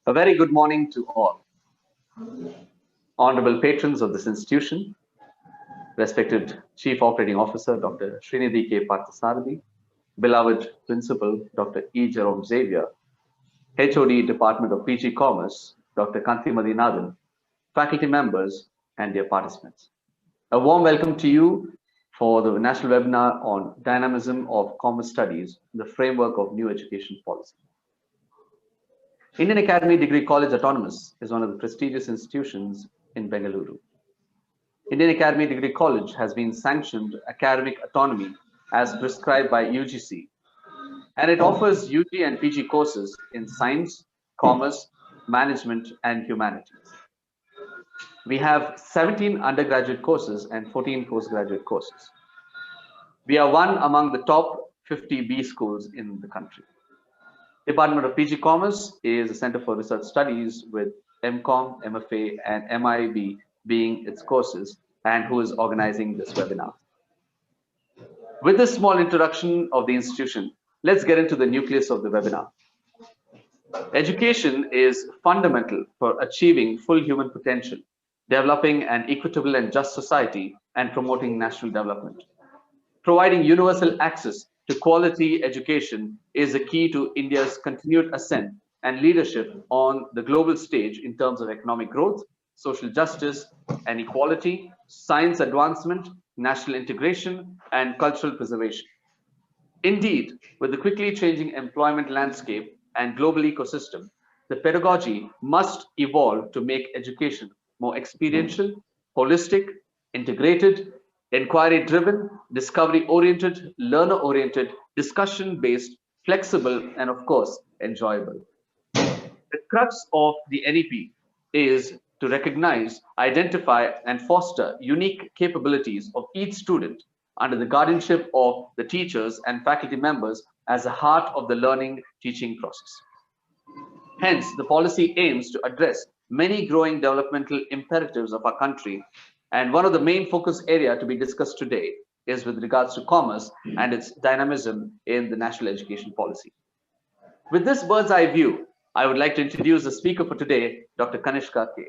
A very good morning to all. Honorable patrons of this institution, respected Chief Operating Officer Dr. Srinidhi K. Parthasarathy, beloved Principal Dr. E. Jerome Xavier, HOD Department of PG Commerce Dr. Kanti Madinathan, faculty members, and dear participants. A warm welcome to you for the national webinar on Dynamism of Commerce Studies, the framework of new education policy. Indian Academy Degree College Autonomous is one of the prestigious institutions in Bengaluru. Indian Academy Degree College has been sanctioned academic autonomy as prescribed by UGC, and it offers UG and PG courses in science, commerce, management, and humanities. We have 17 undergraduate courses and 14 postgraduate courses. We are one among the top 50 B schools in the country. Department of PG Commerce is a Center for Research Studies with MCOM, MFA, and MIB being its courses, and who is organizing this webinar. With this small introduction of the institution, let's get into the nucleus of the webinar. Education is fundamental for achieving full human potential, developing an equitable and just society, and promoting national development. Providing universal access to quality education is a key to India's continued ascent and leadership on the global stage in terms of economic growth, social justice and equality, science advancement, national integration, and cultural preservation. Indeed, with the quickly changing employment landscape and global ecosystem, the pedagogy must evolve to make education more experiential, holistic, integrated, inquiry-driven, discovery-oriented, learner-oriented, discussion-based, flexible, and of course, enjoyable. The crux of the NEP is to recognize, identify, and foster unique capabilities of each student under the guardianship of the teachers and faculty members as the heart of the learning teaching process. Hence, the policy aims to address many growing developmental imperatives of our country, and one of the main focus area to be discussed today is with regards to commerce and its dynamism in the national education policy. With this bird's eye view, I would like to introduce the speaker for today, Dr. Kanishka K.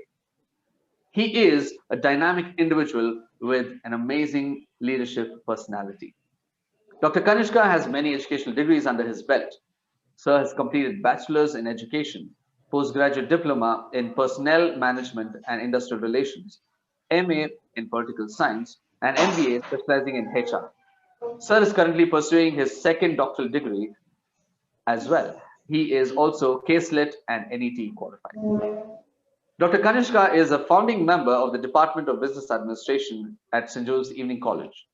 He is a dynamic individual with an amazing leadership personality. Dr. Kanishka has many educational degrees under his belt. Sir has completed bachelor's in education, postgraduate diploma in personnel management and industrial relations, MA in political science, and MBA specializing in HR. Sir is currently pursuing his second doctoral degree as well. He is also CASELET and NET qualified. Dr. Kanishka is a founding member of the Department of Business Administration at St. Joseph's Evening College.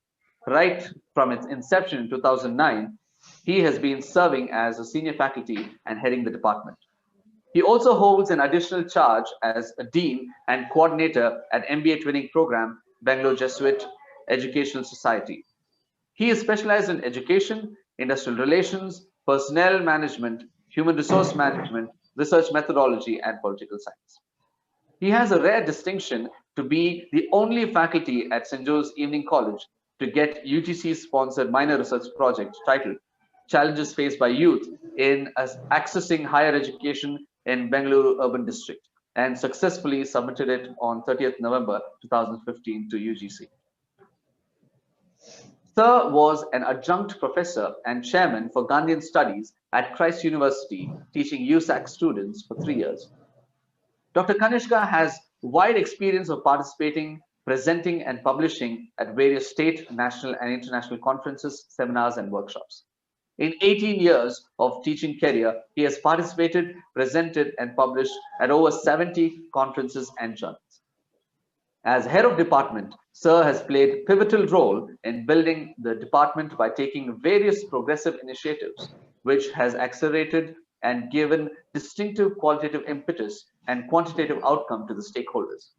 Right from its inception in 2009, he has been serving as a senior faculty and heading the department. He also holds an additional charge as a dean and coordinator at MBA Twinning Program, Bangalore Jesuit Educational Society. He is specialized in education, industrial relations, personnel management, human resource management, research methodology, and political science. He has a rare distinction to be the only faculty at St. Joseph's Evening College to get UGC-sponsored minor research project titled Challenges Faced by Youth in Accessing Higher Education in Bengaluru Urban District, and successfully submitted it on 30th November 2015 to UGC. Sir was an adjunct professor and chairman for Gandhian Studies at Christ University, teaching USAC students for 3 years. Dr. Kanishka has wide experience of participating, presenting, and publishing at various state, national, and international conferences, seminars, and workshops. In 18 years of teaching career, he has participated, presented, and published at over 70 conferences and journals. As head of department, Sir has played a pivotal role in building the department by taking various progressive initiatives, which has accelerated and given distinctive qualitative impetus and quantitative outcome to the stakeholders.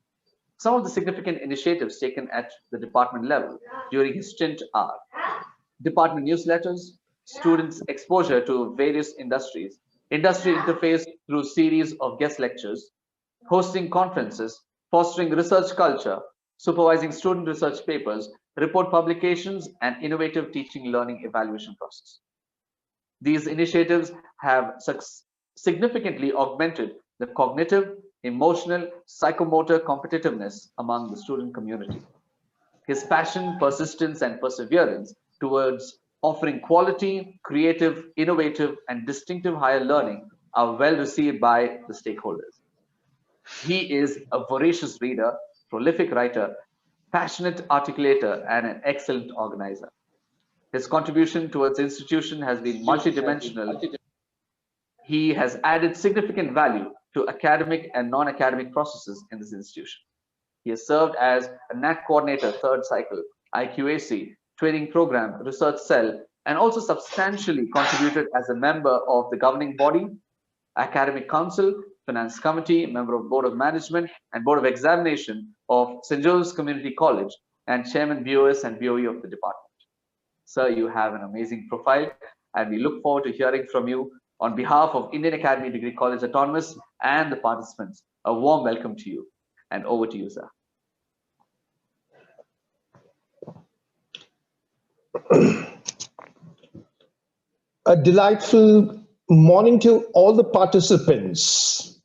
Some of the significant initiatives taken at the department level during his stint are department newsletters, students' exposure to various industries, industry interface through series of guest lectures, hosting conferences, fostering research culture, supervising student research papers, report publications, and innovative teaching learning evaluation process. These initiatives have significantly augmented the cognitive, emotional, psychomotor competitiveness among the student community. His passion, persistence, and perseverance towards offering quality, creative, innovative, and distinctive higher learning are well received by the stakeholders. He is a voracious reader, prolific writer, passionate articulator, and an excellent organizer. His contribution towards the institution has been multidimensional. He has added significant value to academic and non-academic processes in this institution. He has served as a NAC coordinator, third cycle, IQAC, training program, research cell, and also substantially contributed as a member of the governing body, academic council, finance committee, member of board of management and board of examination of St. Joseph's Community College, and chairman BOS and BOE of the department. Sir, you have an amazing profile, and we look forward to hearing from you. On behalf of Indian Academy Degree College Autonomous and the participants, a warm welcome to you. And over to you, sir. A delightful morning to all the participants.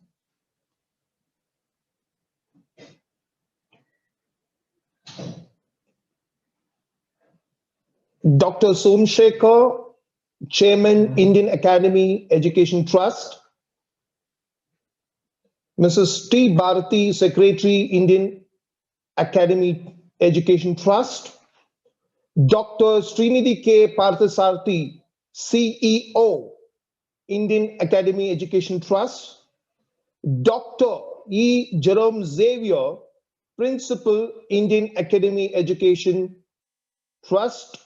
Dr. Somshekhar, Chairman, Indian Academy Education Trust. Mrs. T. Bharati, Secretary, Indian Academy Education Trust. Dr. Srinidhi K. Parthasarthi, CEO, Indian Academy Education Trust. Dr. E. Jerome Xavier, Principal, Indian Academy Education Trust.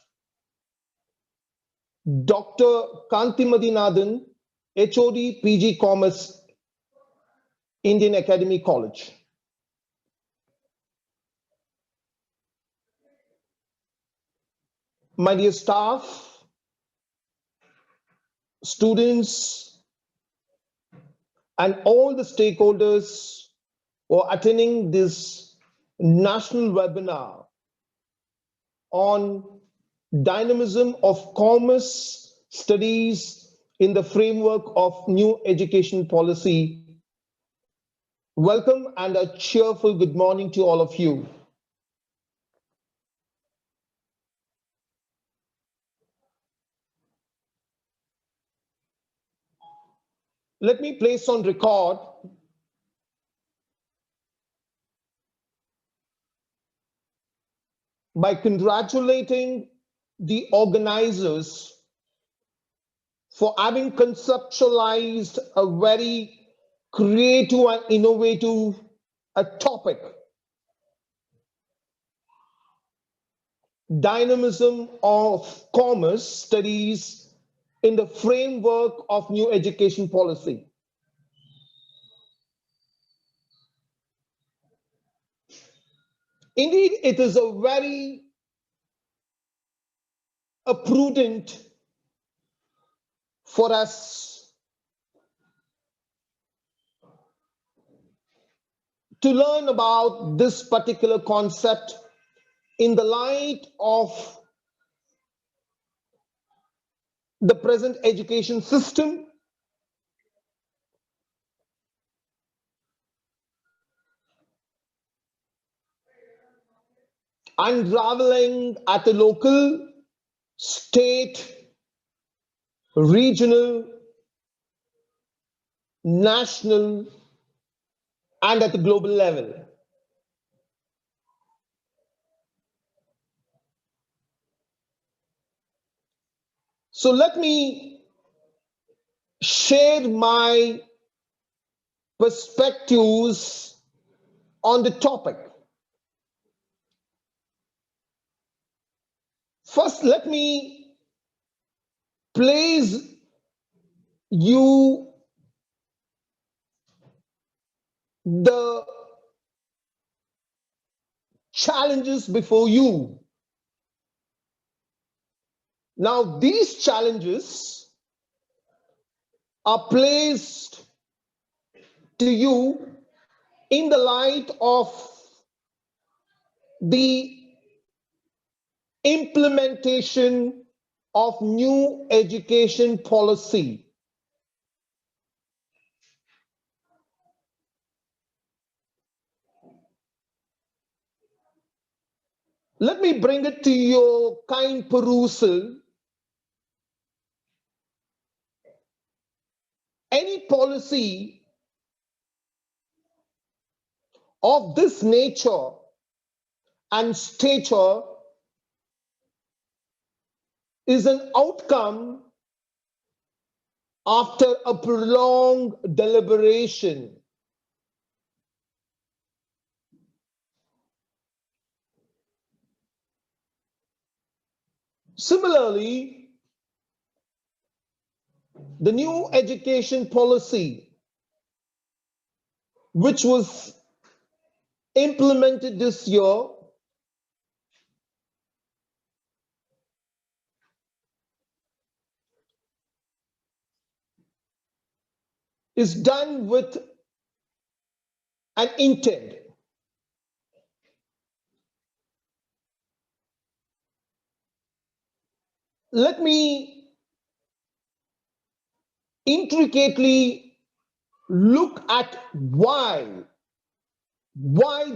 Dr. Kanti Madinathan, HOD, PG Commerce, Indian Academy College. My dear staff, students, and all the stakeholders who are attending this national webinar on dynamism of commerce studies in the framework of new education policy. Welcome and a cheerful good morning to all of you. Let me place on record by congratulating the organizers for having conceptualized a very creative and innovative topic. Dynamism of commerce studies in the framework of new education policy. Indeed, it is a very prudent for us to learn about this particular concept in the light of the present education system, unraveling at the local, state, regional, national, and at the global level. So let me share my perspectives on the topic. First, let me place you the challenges before you. Now, these challenges are placed to you in the light of the implementation of new education policy. Let me bring it to your kind perusal. Any policy of this nature and stature is an outcome after a prolonged deliberation. Similarly, the new education policy, which was implemented this year, is done with an intent. Let me intricately look at why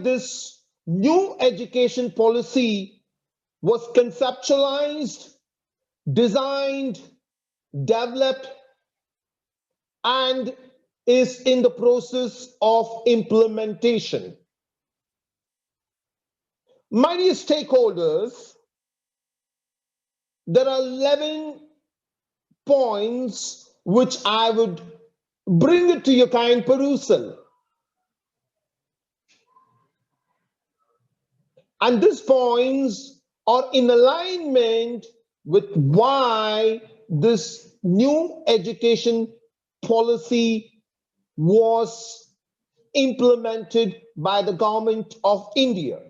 this new education policy was conceptualized, designed, developed, and is in the process of implementation. My dear stakeholders, there are 11 points which I would bring it to your kind perusal. And these points are in alignment with why this new education policy was implemented by the government of India.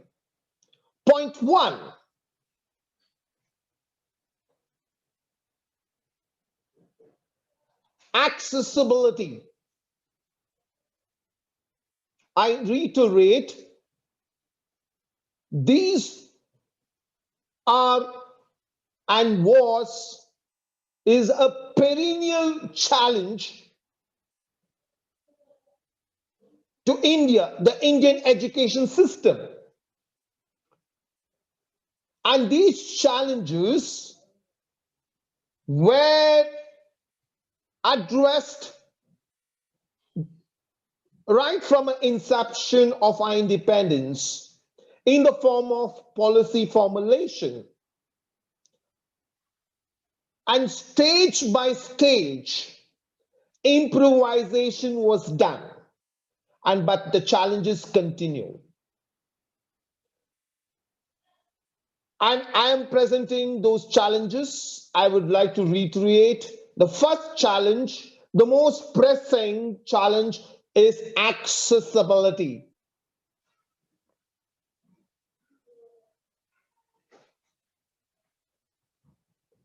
Point one, accessibility. I reiterate, these are and is a perennial challenge to India, the Indian education system. And these challenges were addressed right from the inception of our independence in the form of policy formulation. And stage by stage, improvisation was done. But the challenges continue. And I am presenting those challenges. I would like to reiterate the first challenge, the most pressing challenge, is accessibility.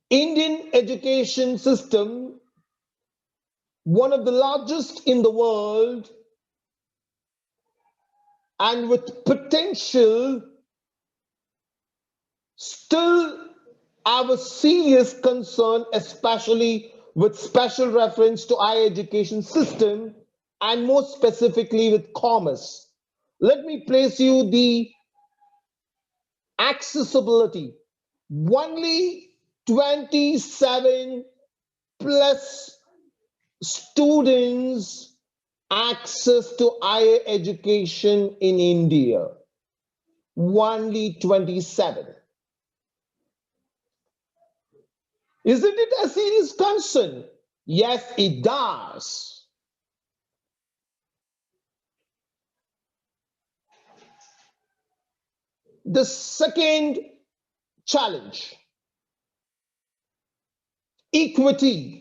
Indian education system, one of the largest in the world, and with potential, still have a serious concern, especially with special reference to higher education system and more specifically with commerce. Let me place you the accessibility. Only 27 plus students access to higher education in India. Only 27. Isn't it a serious concern? Yes, it does. The second challenge, equity.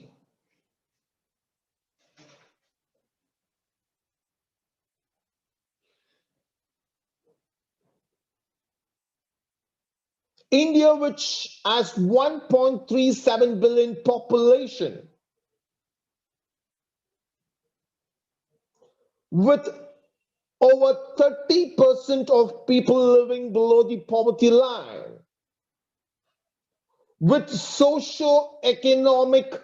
India, which has 1.37 billion population, with over 30% of people living below the poverty line, with socio-economic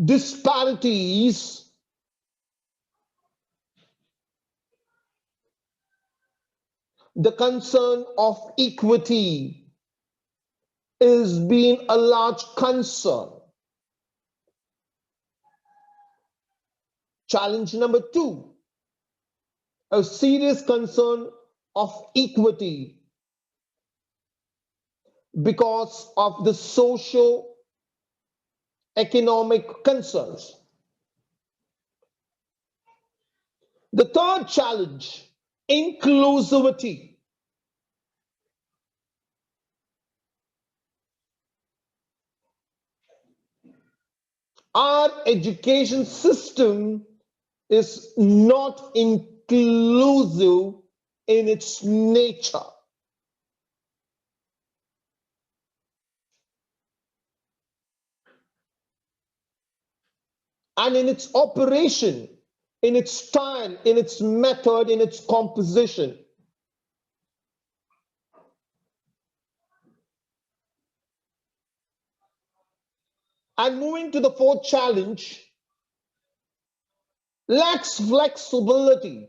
disparities the concern of equity is being a large concern. Challenge number two, a serious concern of equity because of the socio-economic concerns. The third challenge, inclusivity. Our education system is not inclusive in its nature. And in its operation, in its style, in its method, in its composition. And moving to the fourth challenge, lacks flexibility.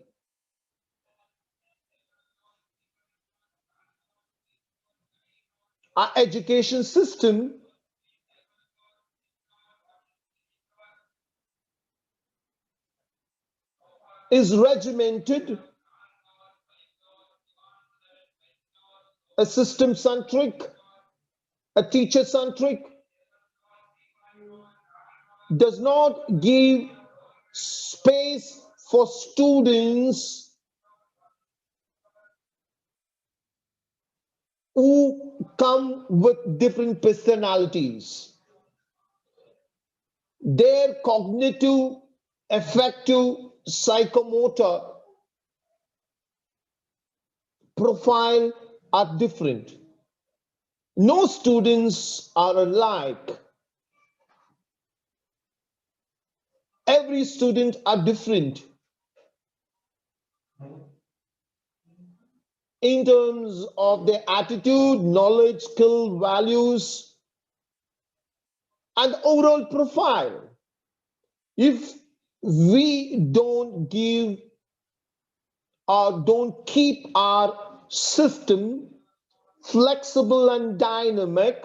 Our education system is regimented, a system-centric, a teacher-centric, does not give space for students who come with different personalities. Their cognitive, affective, psychomotor profile are different. No students are alike. Every student are different in terms of their attitude, knowledge, skill, values, and overall profile. If we don't give or don't keep our system flexible and dynamic,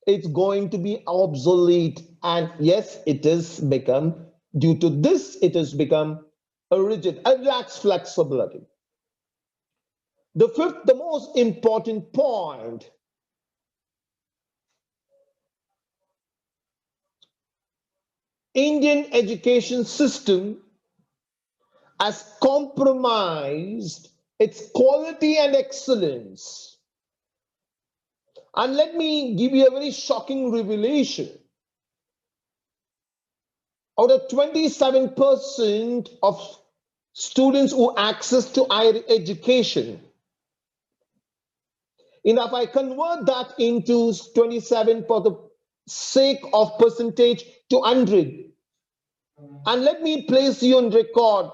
it's going to be obsolete. And yes, it has become, due to this, it has become a rigid, a lacks flexibility. The fifth, the most important point, Indian education system has compromised its quality and excellence. And let me give you a very shocking revelation. Out of 27% of students who access to higher education, and if I convert that into 27 for the sake of percentage to 100, and let me place you on record,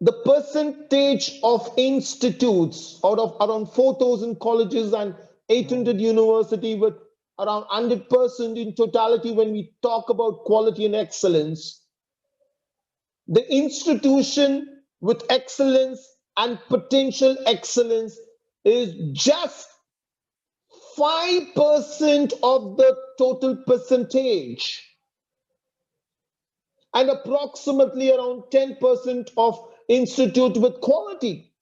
the percentage of institutes out of around 4,000 colleges and 800 universities with around 100% in totality when we talk about quality and excellence, the institution with excellence and potential excellence is just 5% of the total percentage, and approximately around 10% of institute with quality.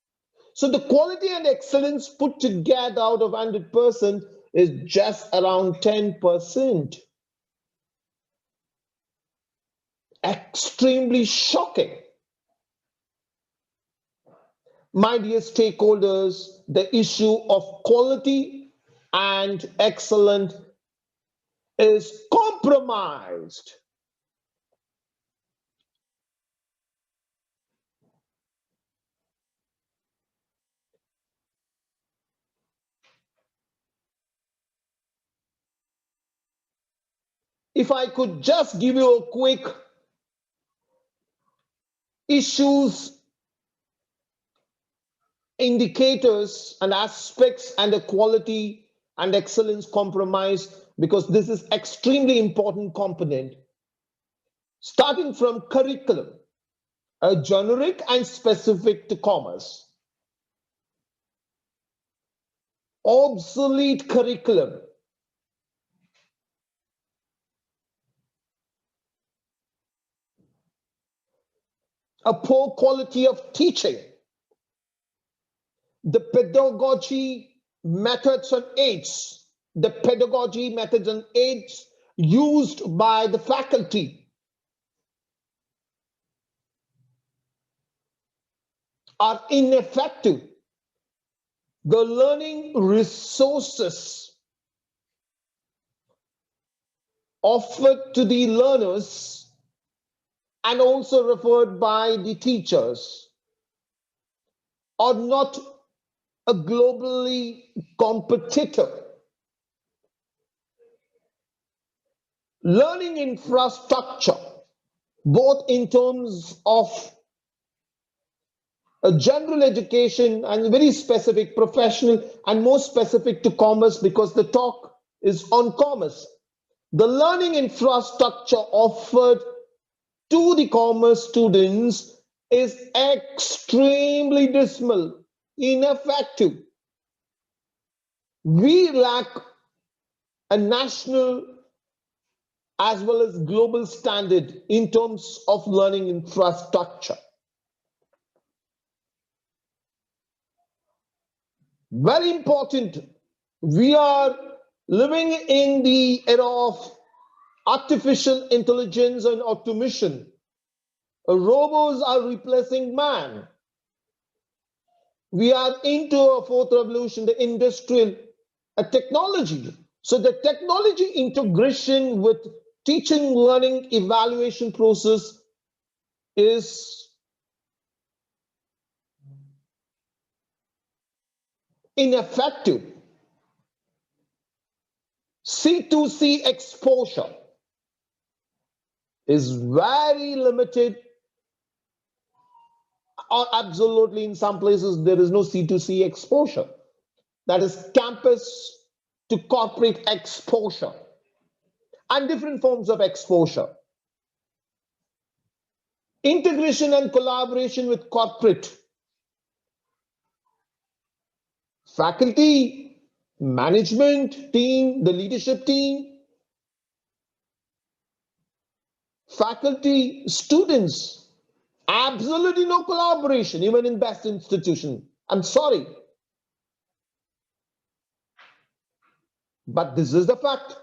So the quality and excellence put together out of 100% is just around 10%. Extremely shocking. My dear stakeholders, the issue of quality and excellence is compromised. If I could just give you a quick issues, indicators and aspects and the quality and excellence compromise, because this is extremely important component. Starting from curriculum, a generic and specific to commerce, obsolete curriculum, a poor quality of teaching, the pedagogy methods and aids, used by the faculty are ineffective. The learning resources offered to the learners and also referred by the teachers are not a globally competitive. Learning infrastructure, both in terms of a general education and very specific professional and more specific to commerce, because the talk is on commerce. The learning infrastructure offered to the commerce students is extremely dismal, ineffective. We lack a national as well as global standard in terms of learning infrastructure. Very important. We are living in the era of artificial intelligence and automation. Robots are replacing man. We are into a fourth revolution, the industrial technology. So the technology integration with teaching, learning, evaluation process is ineffective. C2C exposure is very limited, or absolutely in some places there is no C2C exposure. That is campus to corporate exposure and different forms of exposure. Integration and collaboration with corporate, faculty, management team, the leadership team, faculty, students, absolutely no collaboration, even in best institution. I'm sorry. But this is the fact.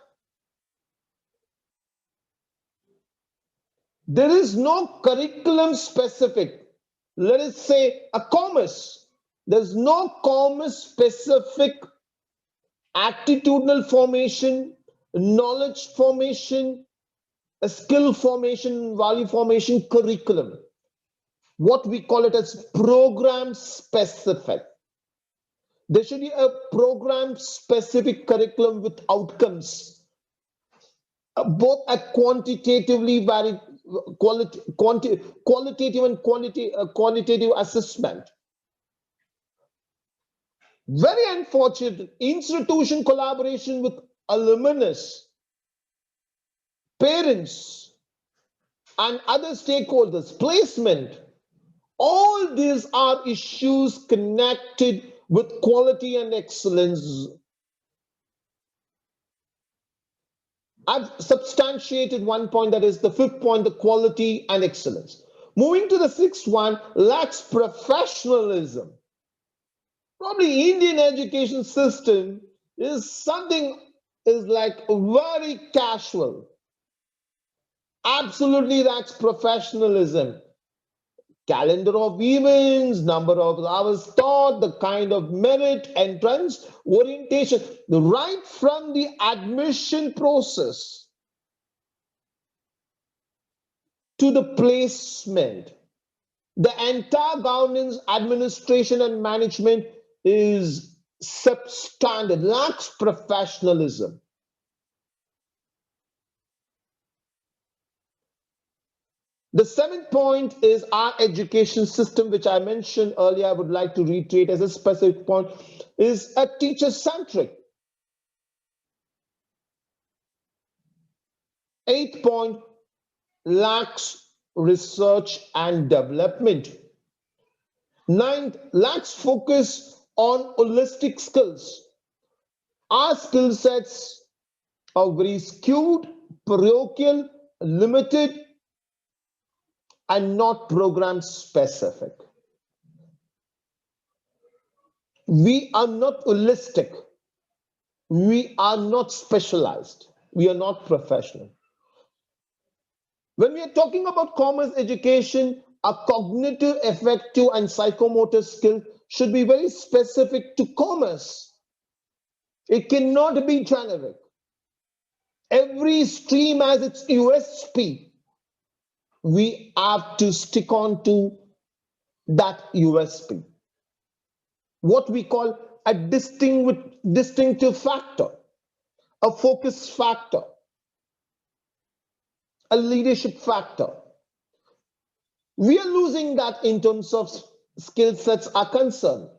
There is no curriculum specific. Let us say a commerce. There's no commerce specific attitudinal formation, knowledge formation, a skill formation, value formation curriculum. What we call it as program specific. There should be a program specific curriculum with outcomes, both a quantitatively varied qualitative and quantitative assessment. Very unfortunate. Institution collaboration with alumnus, parents, and other stakeholders, placement. All these are issues connected with quality and excellence. I've substantiated one point, that is the fifth point, the quality and excellence. Moving to the sixth one, lacks professionalism. Probably Indian education system is like very casual. Absolutely lacks professionalism. Calendar of events, number of hours taught, the kind of merit, entrance, orientation, right from the admission process to the placement. The entire governance, administration, and management is substandard, lacks professionalism. The seventh point is our education system, which I mentioned earlier. I would like to reiterate as a specific point, is a teacher-centric. Eighth point, lacks research and development. Ninth, let's focus on holistic skills. Our skill sets are very skewed, parochial, limited, and not program specific. We are not holistic. We are not specialized. We are not professional. When we are talking about commerce education, a cognitive, affective, and psychomotor skill should be very specific to commerce. It cannot be generic. Every stream has its USP. We have to stick on to that USP. What we call a distinctive factor, a focus factor, a leadership factor. We are losing that in terms of skill sets are concerned.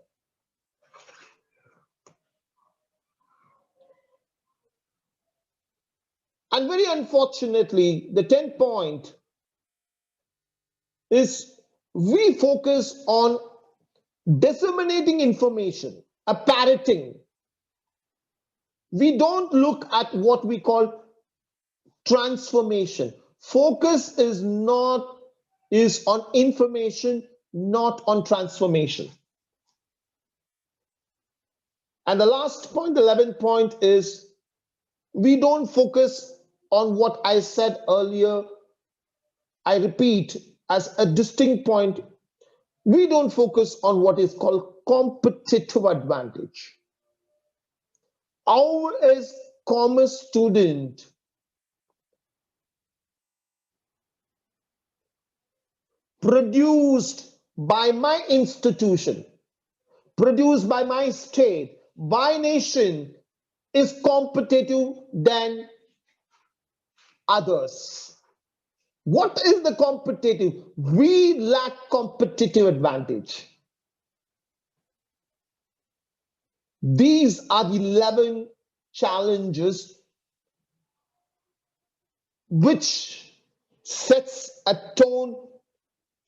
And very unfortunately, the 10th point is we focus on disseminating information, a parroting. We don't look at what we call transformation. Focus is on information, not on transformation. And the last point, the 11th point, is we don't focus on what I said earlier. I repeat as a distinct point, we don't focus on what is called competitive advantage. How is commerce student produced by my institution, produced by my state, by nation, is competitive than others? What is the competitive? We lack competitive advantage. These are the 11 challenges which sets a tone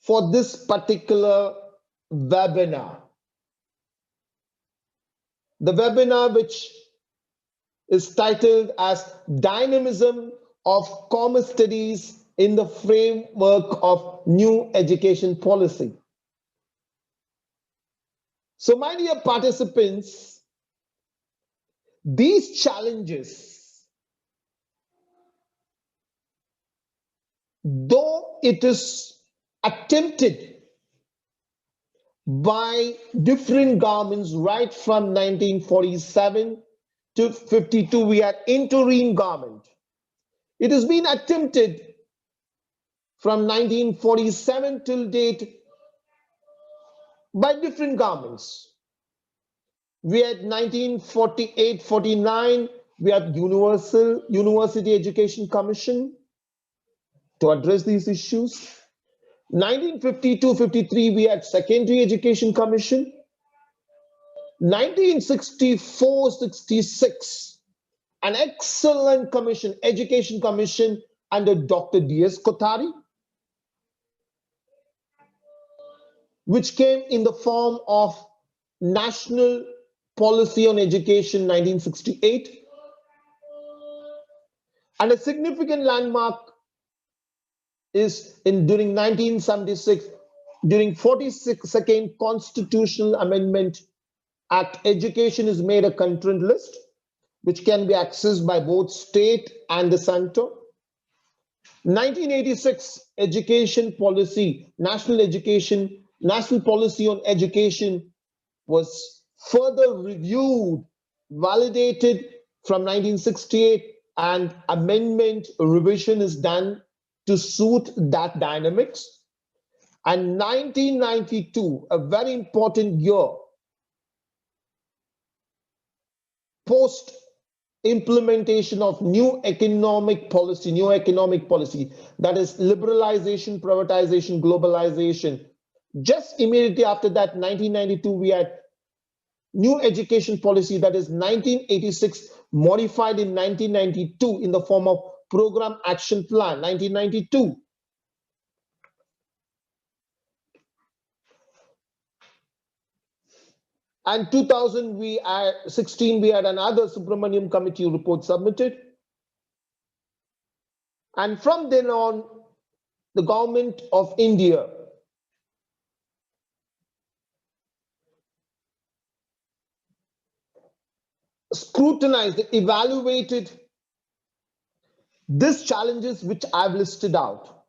for this particular webinar. The webinar, which is titled as Dynamism of Commerce Studies in the Framework of New Education Policy. So, my dear participants, these challenges, though it is attempted by different governments right from 1947 to 52, we had interim government. It has been attempted from 1947 till date by different governments. We had 1948-49, we had University Education Commission to address these issues. 1952-53, we had Secondary Education Commission. 1964-66, an excellent commission, Education Commission under Dr. D.S. Kothari, which came in the form of National Policy on Education 1968. And a significant landmark is during 1976, during 42nd Constitutional Amendment Act, education is made a concurrent list, which can be accessed by both state and the center. 1986 education policy, national policy on education was further reviewed, validated from 1968, and amendment revision is done to suit that dynamics. And 1992, a very important year, post implementation of new economic policy, that is liberalization, privatization, globalization. Just immediately after that, 1992, we had new education policy, that is 1986, modified in 1992 in the form of Program Action Plan, 1992. And 2016, we had another Subramaniam Committee report submitted. And from then on, the government of India scrutinized, evaluated these challenges which I've listed out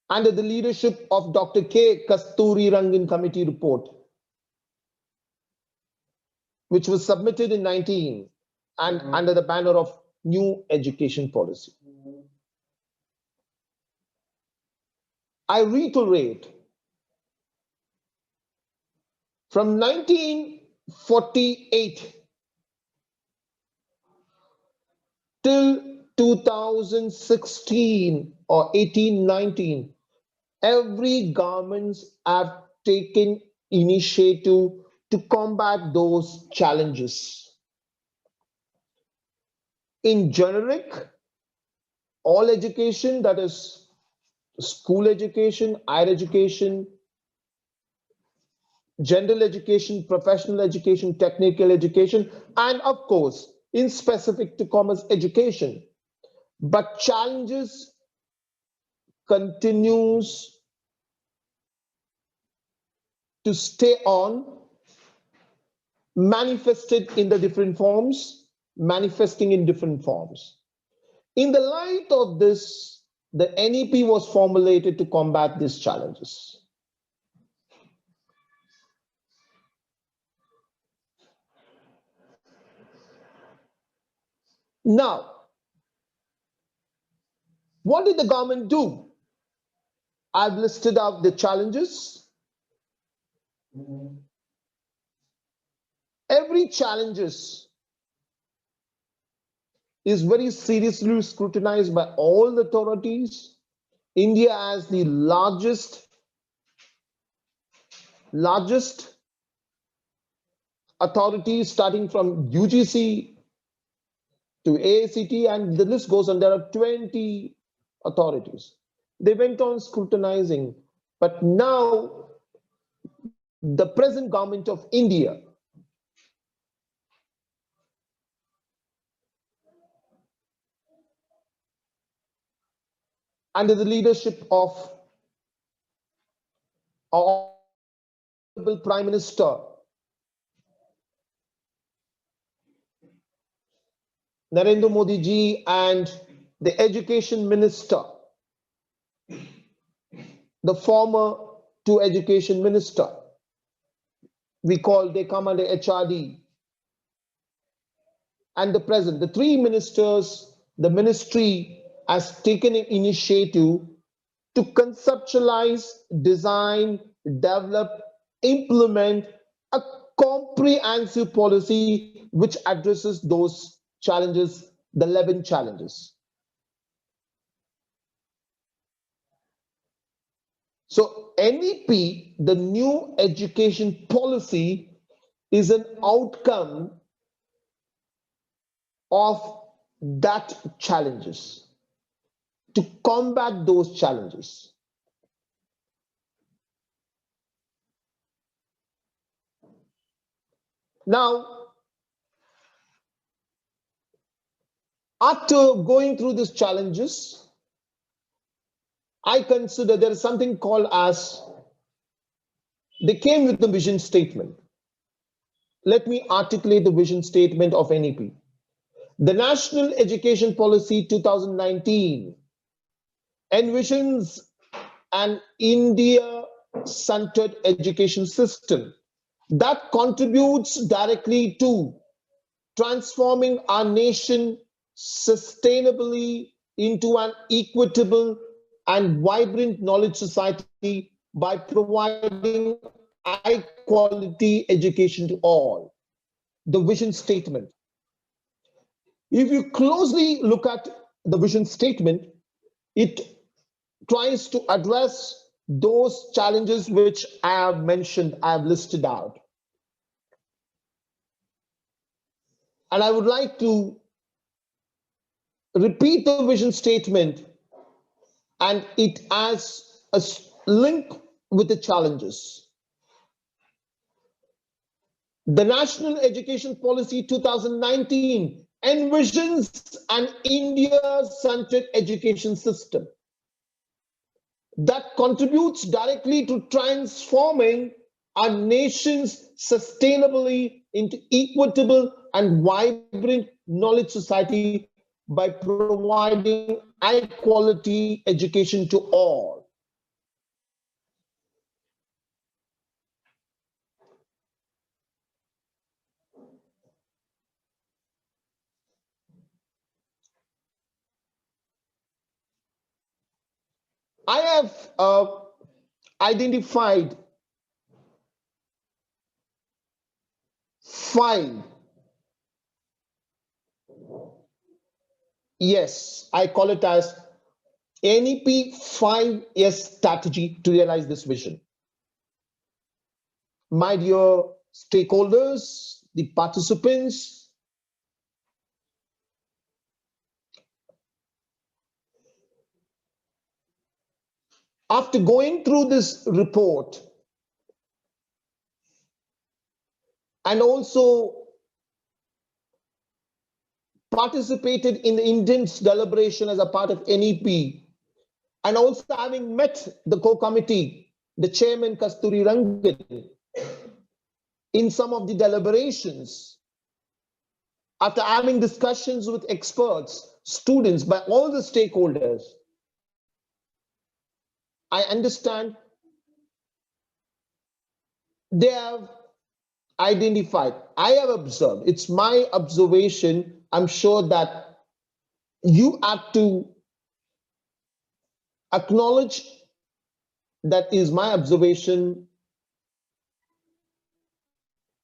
under the leadership of Dr. K. Kasturi Rangan Committee report, which was submitted in 19 and under the banner of New Education Policy. I reiterate, from 1948 till 2016 or 18-19, every governments have taken initiative to combat those challenges. In generic, all education, that is school education, higher education, general education, professional education, technical education, and of course, in specific to commerce education. But challenges continues to stay on, manifested in the different forms, manifesting in different forms. In the light of this, the NEP was formulated to combat these challenges. Now, what did the government do? I've listed out the challenges. Every challenges is very seriously scrutinized by all the authorities. India has the largest authorities, starting from UGC to AICT, and the list goes on. There are 20 authorities. They went on scrutinizing, but now the present government of India under the leadership of our Prime Minister Narendra Modi ji and the Education Minister, the former two Education Minister, they come under HRD, and the present, the three ministers, the ministry has taken an initiative to conceptualize, design, develop, implement a comprehensive policy which addresses those challenges, the 11 challenges. So NEP, the new education policy, is an outcome of that challenges, to combat those challenges. Now, after going through these challenges, I consider there is something called as, they came with the vision statement. Let me articulate the vision statement of NEP. The National Education Policy 2019 envisions an India-centered education system that contributes directly to transforming our nation sustainably into an equitable and vibrant knowledge society by providing high quality education to all. The vision statement. If you closely look at the vision statement, it tries to address those challenges which I have mentioned, I have listed out. And I would like to repeat the vision statement, and it has a link with the challenges. The National Education Policy 2019 envisions an India-centered education system that contributes directly to transforming our nation's sustainably into equitable and vibrant knowledge society by providing high quality education to all. I have identified 5. Yes, I call it as NEP 5S strategy to realize this vision. My dear stakeholders, the participants, after going through this report and also participated in the intense deliberation as a part of NEP, and also having met the core committee, the chairman Kasturi Rangan, in some of the deliberations, after having discussions with experts, students, by all the stakeholders, I understand they have identified, I have observed, it's my observation, I'm sure that you have to acknowledge that is my observation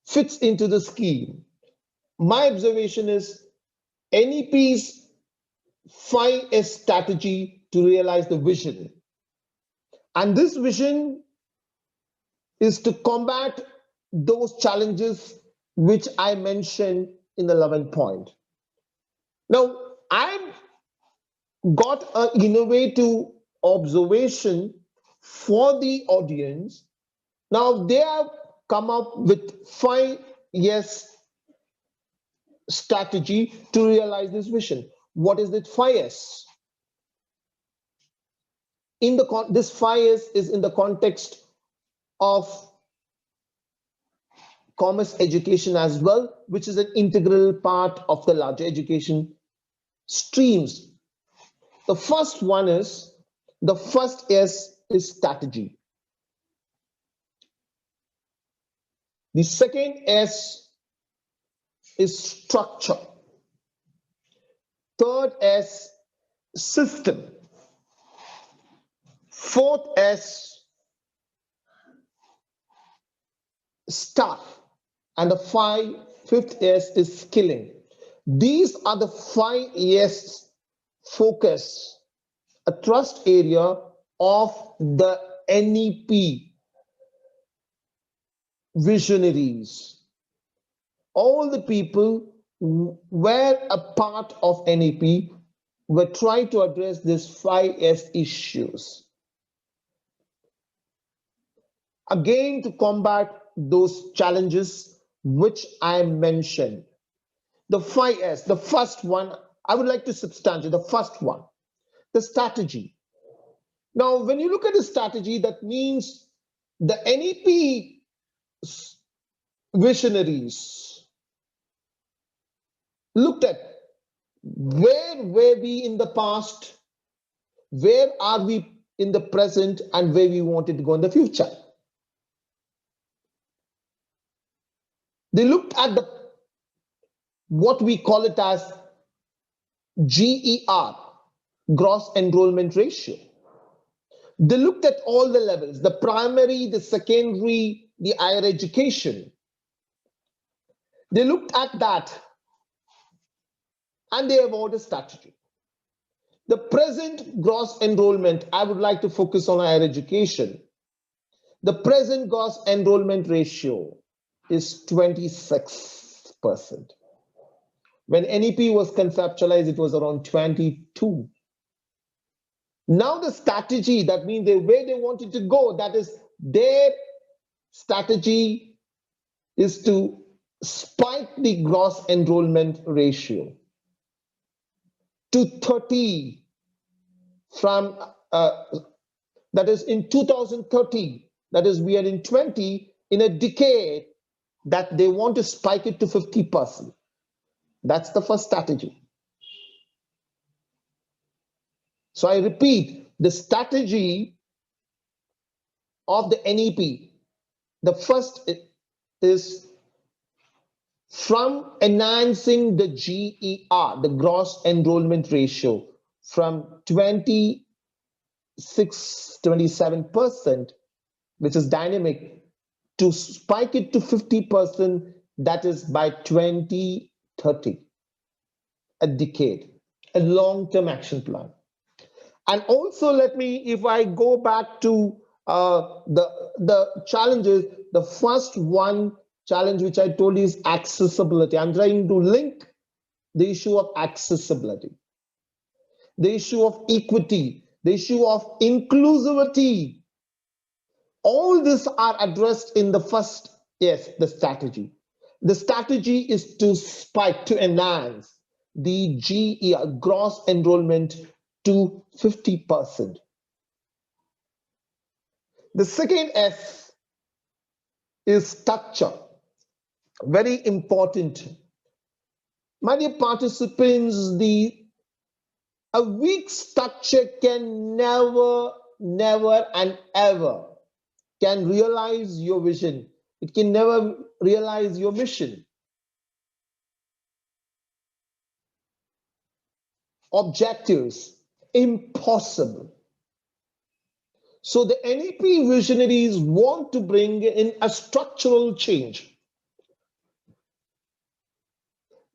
fits into the scheme. My observation is NEP's 5S strategy to realize the vision. And this vision is to combat those challenges which I mentioned in the 11th point. Now, I've got an innovative observation for the audience. Now, they have come up with 5S strategy to realize this vision. What is it 5S? This 5S is in the context of commerce education as well, which is an integral part of the larger education streams. The first S is strategy. The second S is structure. Third S, system. Fourth S, staff. And the fifth S is skilling. These are the 5 S focus, a trust area of the NEP visionaries. All the people who were a part of NEP were trying to address these 5S issues. Again, to combat those challenges which I mentioned. The 5S, the first one, I would like to substantiate the first one, the strategy. Now, when you look at the strategy, that means the NEP visionaries looked at where were we in the past, where are we in the present, and where we wanted to go in the future. They looked at what we call it as GER, gross enrollment ratio. They looked at all the levels, the primary, the secondary, the higher education. They looked at that and they evolved a strategy. The present gross enrollment, I would like to focus on higher education. The present gross enrollment ratio is 26%. When NEP was conceptualized, it was around 22. Now the strategy, that means the way they wanted to go, that is their strategy is to spiked the gross enrollment ratio to 30 from that is in 2030, that is we are in 20, in a decade, that they want to spike it to 50%. That's the first strategy. So I repeat, the strategy of the NEP, the first is from enhancing the GER, the gross enrollment ratio, from 27%, which is dynamic, to spike it to 50%, that is by 2030, a decade, a long-term action plan. And also, let me, if I go back to the challenges, the first one challenge which I told you is accessibility. I'm trying to link the issue of accessibility, the issue of equity, the issue of inclusivity. All these are addressed in the first, yes, the strategy. The strategy is to spike, to enhance the GER, gross enrollment, to 50%. The second S is structure. Very important. My dear participants, a weak structure can never and ever can realize your vision. It can never realize your mission. Objectives, impossible. So the NEP visionaries want to bring in a structural change.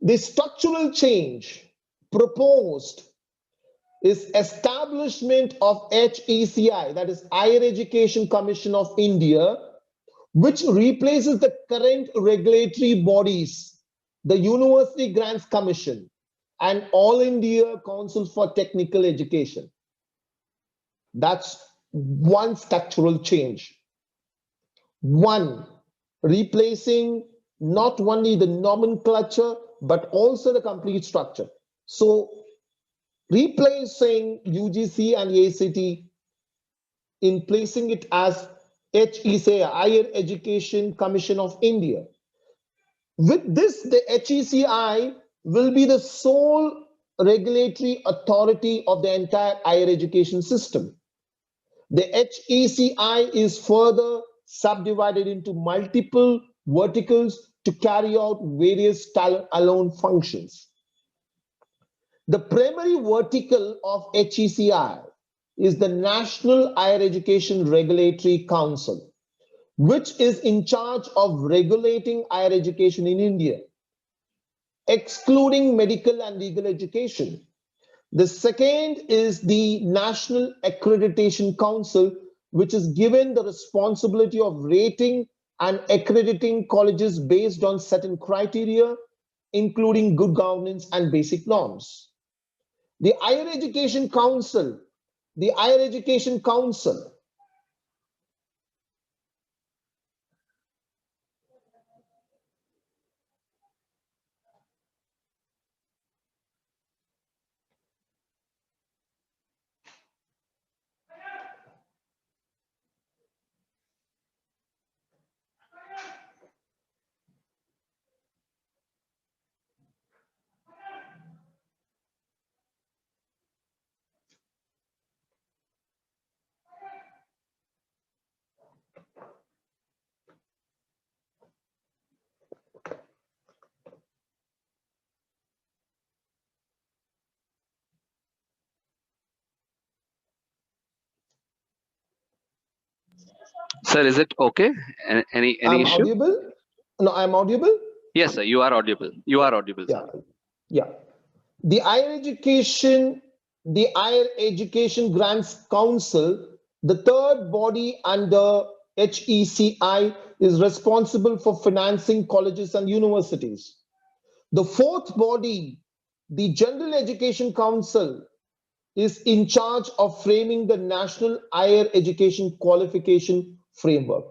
The structural change proposed is establishment of HECI, that is Higher Education Commission of India, which replaces the current regulatory bodies, the University Grants Commission and All India Council for Technical Education. That's one structural change. One, replacing not only the nomenclature, but also the complete structure. So replacing UGC and ACT in placing it as HECI, Higher Education Commission of India. With this, the HECI will be the sole regulatory authority of the entire higher education system. The HECI is further subdivided into multiple verticals to carry out various standalone functions. The primary vertical of HECI is the National Higher Education Regulatory Council, which is in charge of regulating higher education in India, excluding medical and legal education. The second is the National Accreditation Council, which is given the responsibility of rating and accrediting colleges based on certain criteria, including good governance and basic norms. The Higher Education Council, Sir, is it okay? Any I'm issue? audible? No, I'm audible? Yes, sir, you are audible. You are audible, Yeah, sir. yeah. The Higher Education Grants Council, the third body under HECI, is responsible for financing colleges and universities. The fourth body, the General Education Council, is in charge of framing the National Higher Education Qualification Framework.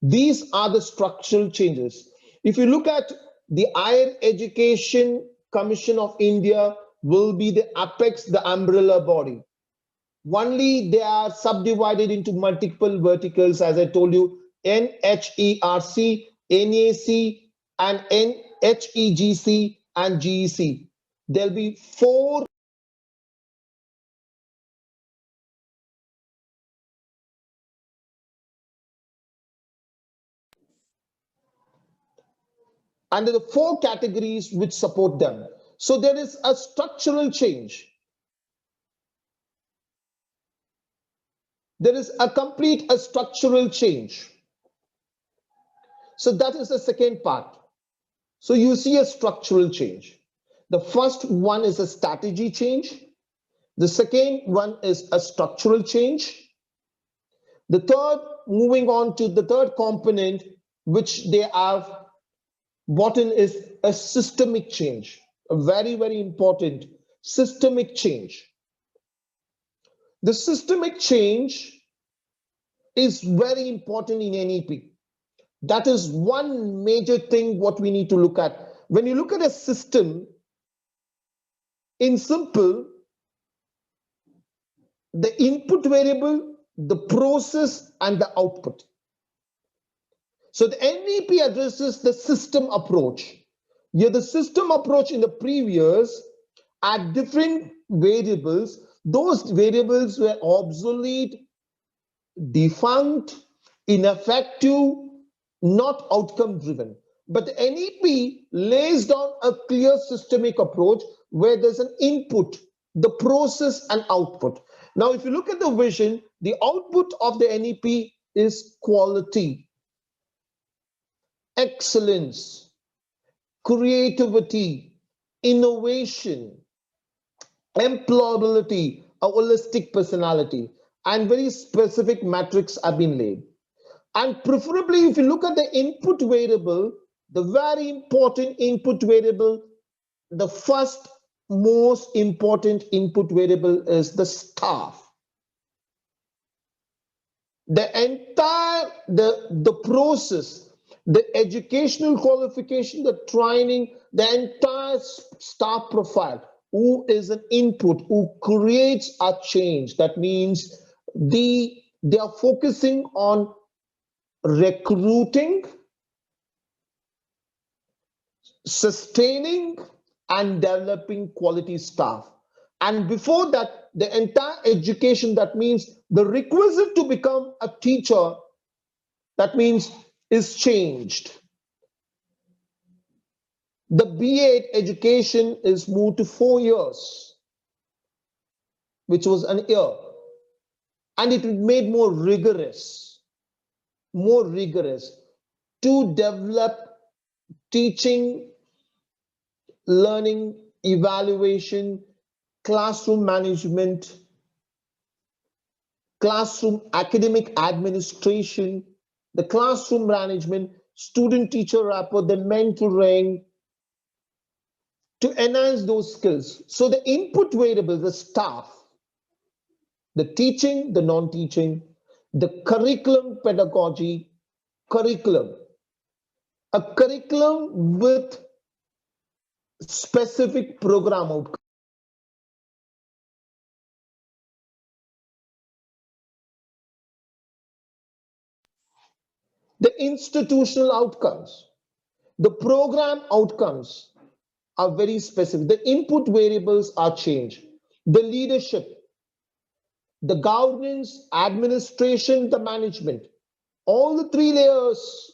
These are the structural changes. If you look at the Higher Education Commission of India will be the apex, the umbrella body. Only they are subdivided into multiple verticals, as I told you, NHERC, NAC, and NHEGC and GEC. There'll be four under the four categories which support them. So there is a structural change. There is a structural change. So that is the second part. So you see a structural change. The first one is a strategy change. The second one is a structural change. The third, moving on to the third component, which they have brought in, is a systemic change, a very, very important systemic change. The systemic change is very important in NEP. That is one major thing what we need to look at. When you look at a system, in simple, the input variable, the process, and the output. So the NEP addresses the system approach. Here, the system approach in the previous had different variables. Those variables were obsolete, defunct, ineffective, not outcome driven. But the NEP lays down a clear systemic approach where there's an input, the process, and output. Now, if you look at the vision, the output of the NEP is quality, excellence, creativity, innovation, employability, a holistic personality, and very specific metrics have been laid. And preferably, if you look at the input variable, the very important input variable, the first most important input variable is the staff. The entire, the process, the educational qualification, the training, the entire staff profile, who is an input, who creates a change. That means they are focusing on recruiting, sustaining, and developing quality staff. And before that, the entire education, that means the requisite to become a teacher, that means is changed. The B.Ed education is moved to 4 years, which was an year, and it made more rigorous to develop teaching, learning, evaluation, classroom management, classroom academic administration, the classroom management, student-teacher rapport, the mentoring, to enhance those skills. So the input variable, the staff, the teaching, the non-teaching, the curriculum pedagogy, a curriculum with specific program outcomes. The institutional outcomes, the program outcomes are very specific. The input variables are changed. The leadership, the governance, administration, the management, all the three layers,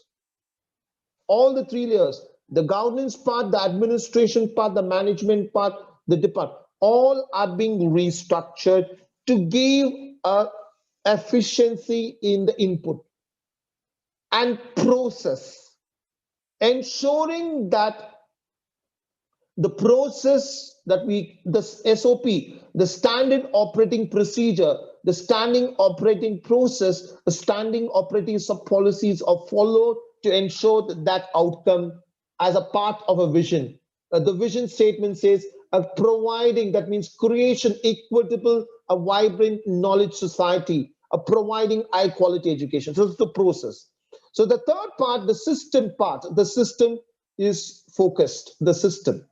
the governance part, the administration part, the management part, the department, all are being restructured to give a efficiency in the input and process, ensuring that the process that the SOP, the standard operating procedure, the standing operating process, the standing operating sub-policies are followed to ensure that outcome as a part of a vision. The vision statement says providing, that means creation, equitable, a vibrant knowledge society, providing high quality education. So it's the process. So the third part, the system part, the system is focused, the system.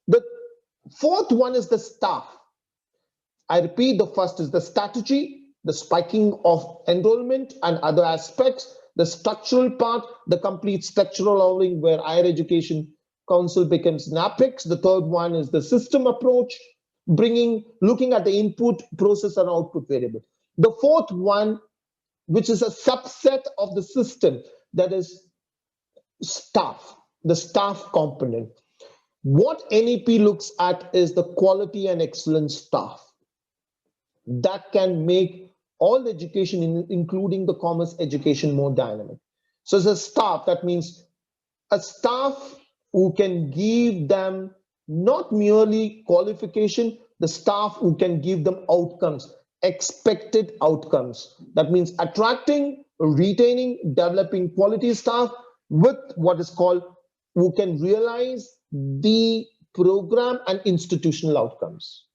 The fourth one is the staff. I repeat, the first is the strategy, the spiking of enrollment and other aspects, the structural part, the complete structural overhauling where higher education council becomes an apex. The third one is the system approach, looking at the input, process, and output variable. The fourth one, which is a subset of the system, that is staff, the staff component. What NEP looks at is the quality and excellence staff that can make all education, including the commerce education, more dynamic. So as a staff, that means a staff who can give them not merely qualification, the staff who can give them outcomes, expected outcomes. That means attracting, retaining, developing quality staff with what is called who can realize the program and institutional outcomes.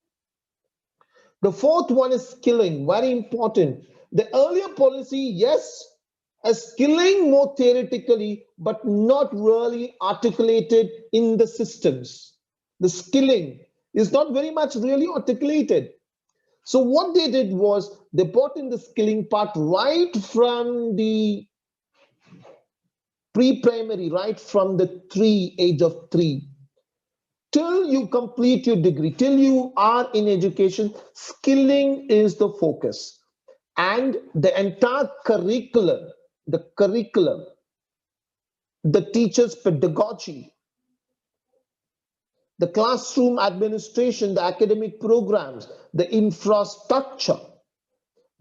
The fourth one is skilling, very important. The earlier policy, yes, as skilling more theoretically, but not really articulated in the systems. The skilling is not very much really articulated. So what they did was they brought in the skilling part right from the pre-primary, right from the age of 3. Till you complete your degree, till you are in education, skilling is the focus. And the entire curriculum, the teacher's pedagogy, the classroom administration, the academic programs, the infrastructure,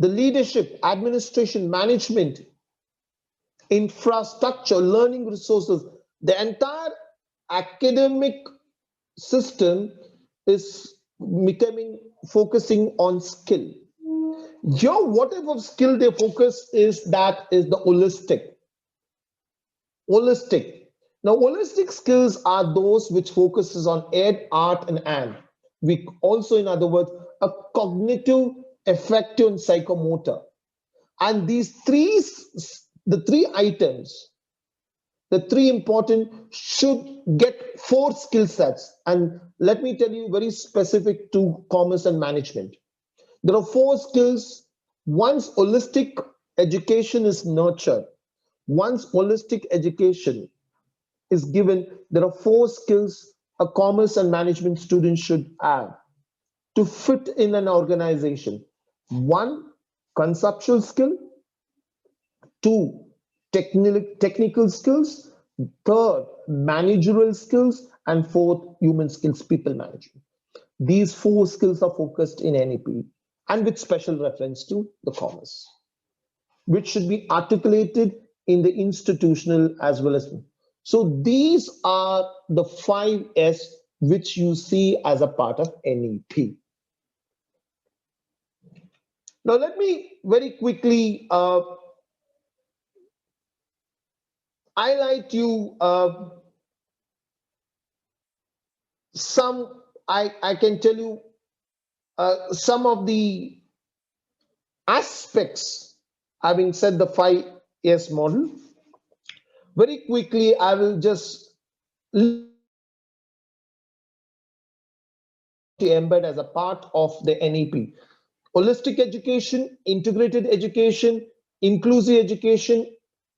the leadership, administration, management, infrastructure, learning resources, the entire academic system is focusing on skill. Here, whatever skill they focus is the holistic. Now, holistic skills are those which focuses on ed, art, and and. We also, in other words, a cognitive, affective, and psychomotor. And the three items, the three important, should get 4 skill sets. And let me tell you, very specific to commerce and management. There are 4 skills. Once holistic education is nurtured, once holistic education is given, there are 4 skills a commerce and management student should have to fit in an organization. 1, conceptual skill. 2, technical skills. 3rd, managerial skills. And 4th, human skills, people management. These 4 skills are focused in NEP and with special reference to the commerce, which should be articulated in the institutional as well as. So these are the 5 S which you see as a part of NEP. Now let me very quickly highlight you some, I can tell you some of the aspects, having said the 5S model. Very quickly, I will just embed as a part of the NEP. Holistic education, integrated education, inclusive education,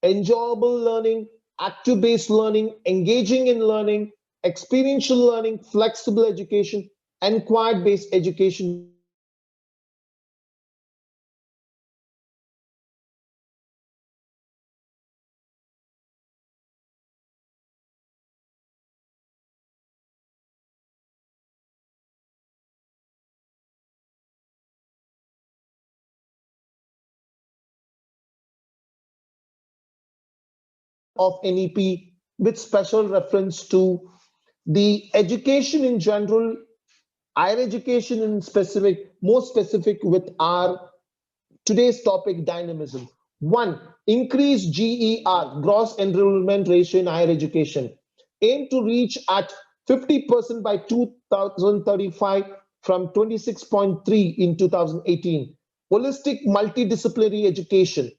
enjoyable learning, active-based learning, engaging in learning, experiential learning, flexible education, inquiry-based education. Of NEP with special reference to the education in general, higher education in specific, more specific with our today's topic, dynamism. 1, increase GER, gross enrollment ratio in higher education. Aim to reach at 50% by 2035 from 26.3 in 2018. Holistic multidisciplinary education.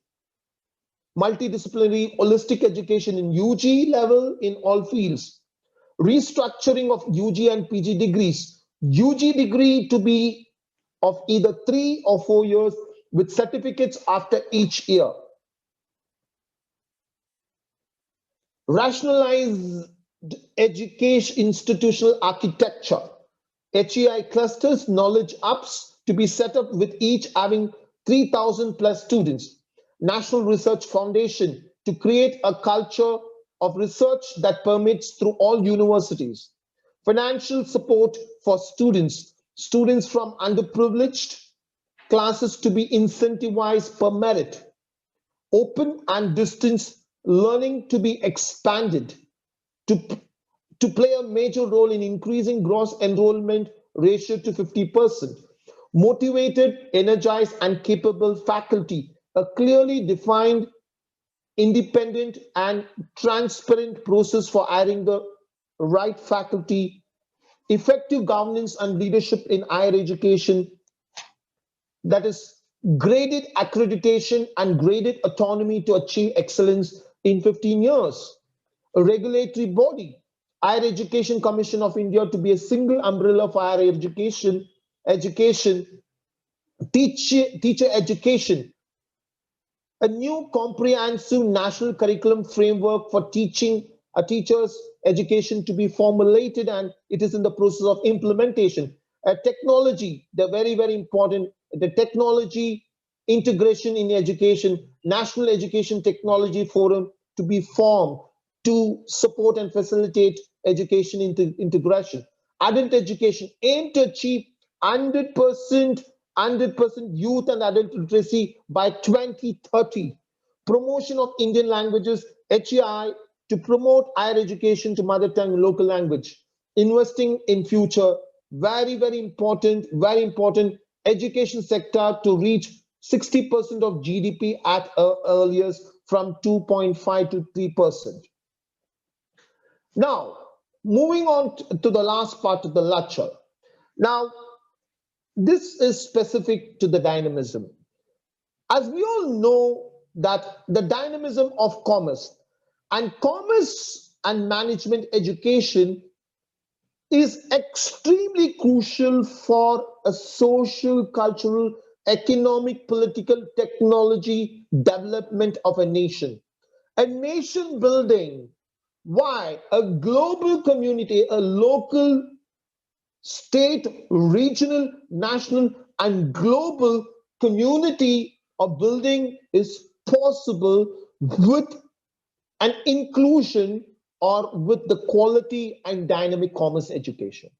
multidisciplinary holistic education in UG level in all fields, restructuring of UG and PG degrees, UG degree to be of either 3 or 4 years with certificates after each year, rationalized education institutional architecture, HEI clusters, knowledge hubs to be set up with each having 3,000 plus students. National Research Foundation to create a culture of research that permeates through all universities. Financial support for students, students from underprivileged classes to be incentivized per merit. Open and distance learning to be expanded to to play a major role in increasing gross enrollment ratio to 50%. Motivated, energized, and capable faculty, a clearly defined, independent, and transparent process for hiring the right faculty, effective governance and leadership in higher education, that is graded accreditation and graded autonomy to achieve excellence in 15 years. A regulatory body, Higher Education Commission of India to be a single umbrella for higher education, teacher education, a new comprehensive national curriculum framework for teaching a teacher's education to be formulated, and it is in the process of implementation. Technology, the very, very important, the technology integration in education, National Education Technology Forum to be formed to support and facilitate education integration. Adult education aim to achieve 100% youth and adult literacy by 2030. Promotion of Indian languages, HEI, to promote higher education to mother tongue local language. Investing in future, very, very important, very important. Education sector to reach 60% of GDP at earliest from 2.5 to 3%. Now, moving on to the last part of the lecture. Now, this is specific to the dynamism. As we all know that the dynamism of commerce and management education is extremely crucial for a social, cultural, economic, political, technology development of a nation. A nation building, why? A global community, a local, state, regional, national, and global community of building is possible with an inclusion or with the quality and dynamic commerce education.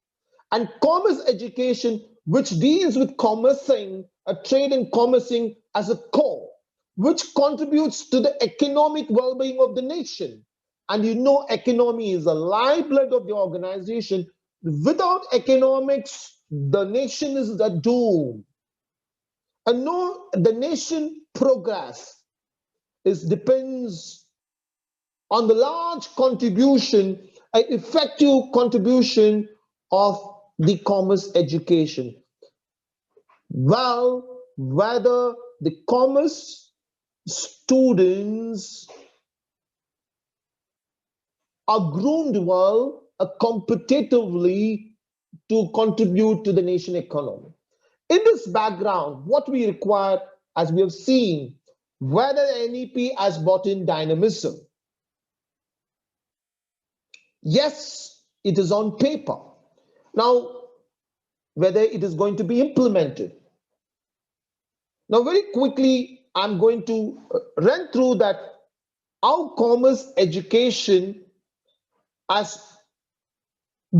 And commerce education, which deals with commercing, a trade and commercing as a core, which contributes to the economic well-being of the nation. And you know, economy is the lifeblood of the organization. Without economics, the nation is the doom. And no, the nation progress depends on the large contribution, an effective contribution of the commerce education. Well, whether the commerce students are groomed well, competitively to contribute to the nation economy. In this background, what we require, as we have seen, whether NEP has brought in dynamism. Yes, it is on paper. Now, whether it is going to be implemented. Now, very quickly, I'm going to run through that how commerce education has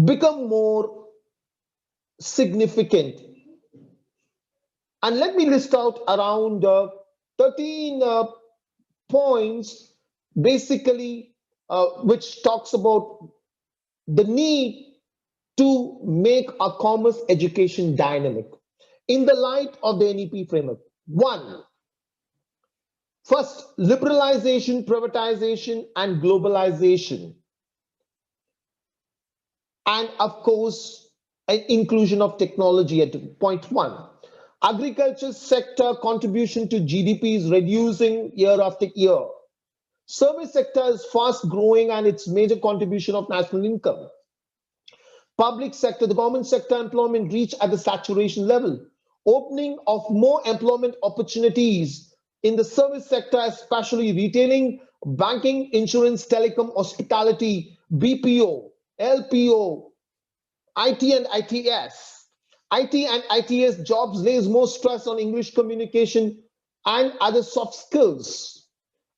become more significant. And let me list out around 13 points, basically, which talks about the need to make a commerce education dynamic in the light of the NEP framework. One, first, liberalization, privatization, and globalization. And of course, an inclusion of technology at point one. Agriculture sector contribution to GDP is reducing year after year. Service sector is fast growing and its major contribution of national income. Public sector, the government sector employment reached at the saturation level. Opening of more employment opportunities in the service sector, especially retailing, banking, insurance, telecom, hospitality, BPO, LPO, IT and ITS. IT and ITS jobs lays more stress on English communication and other soft skills.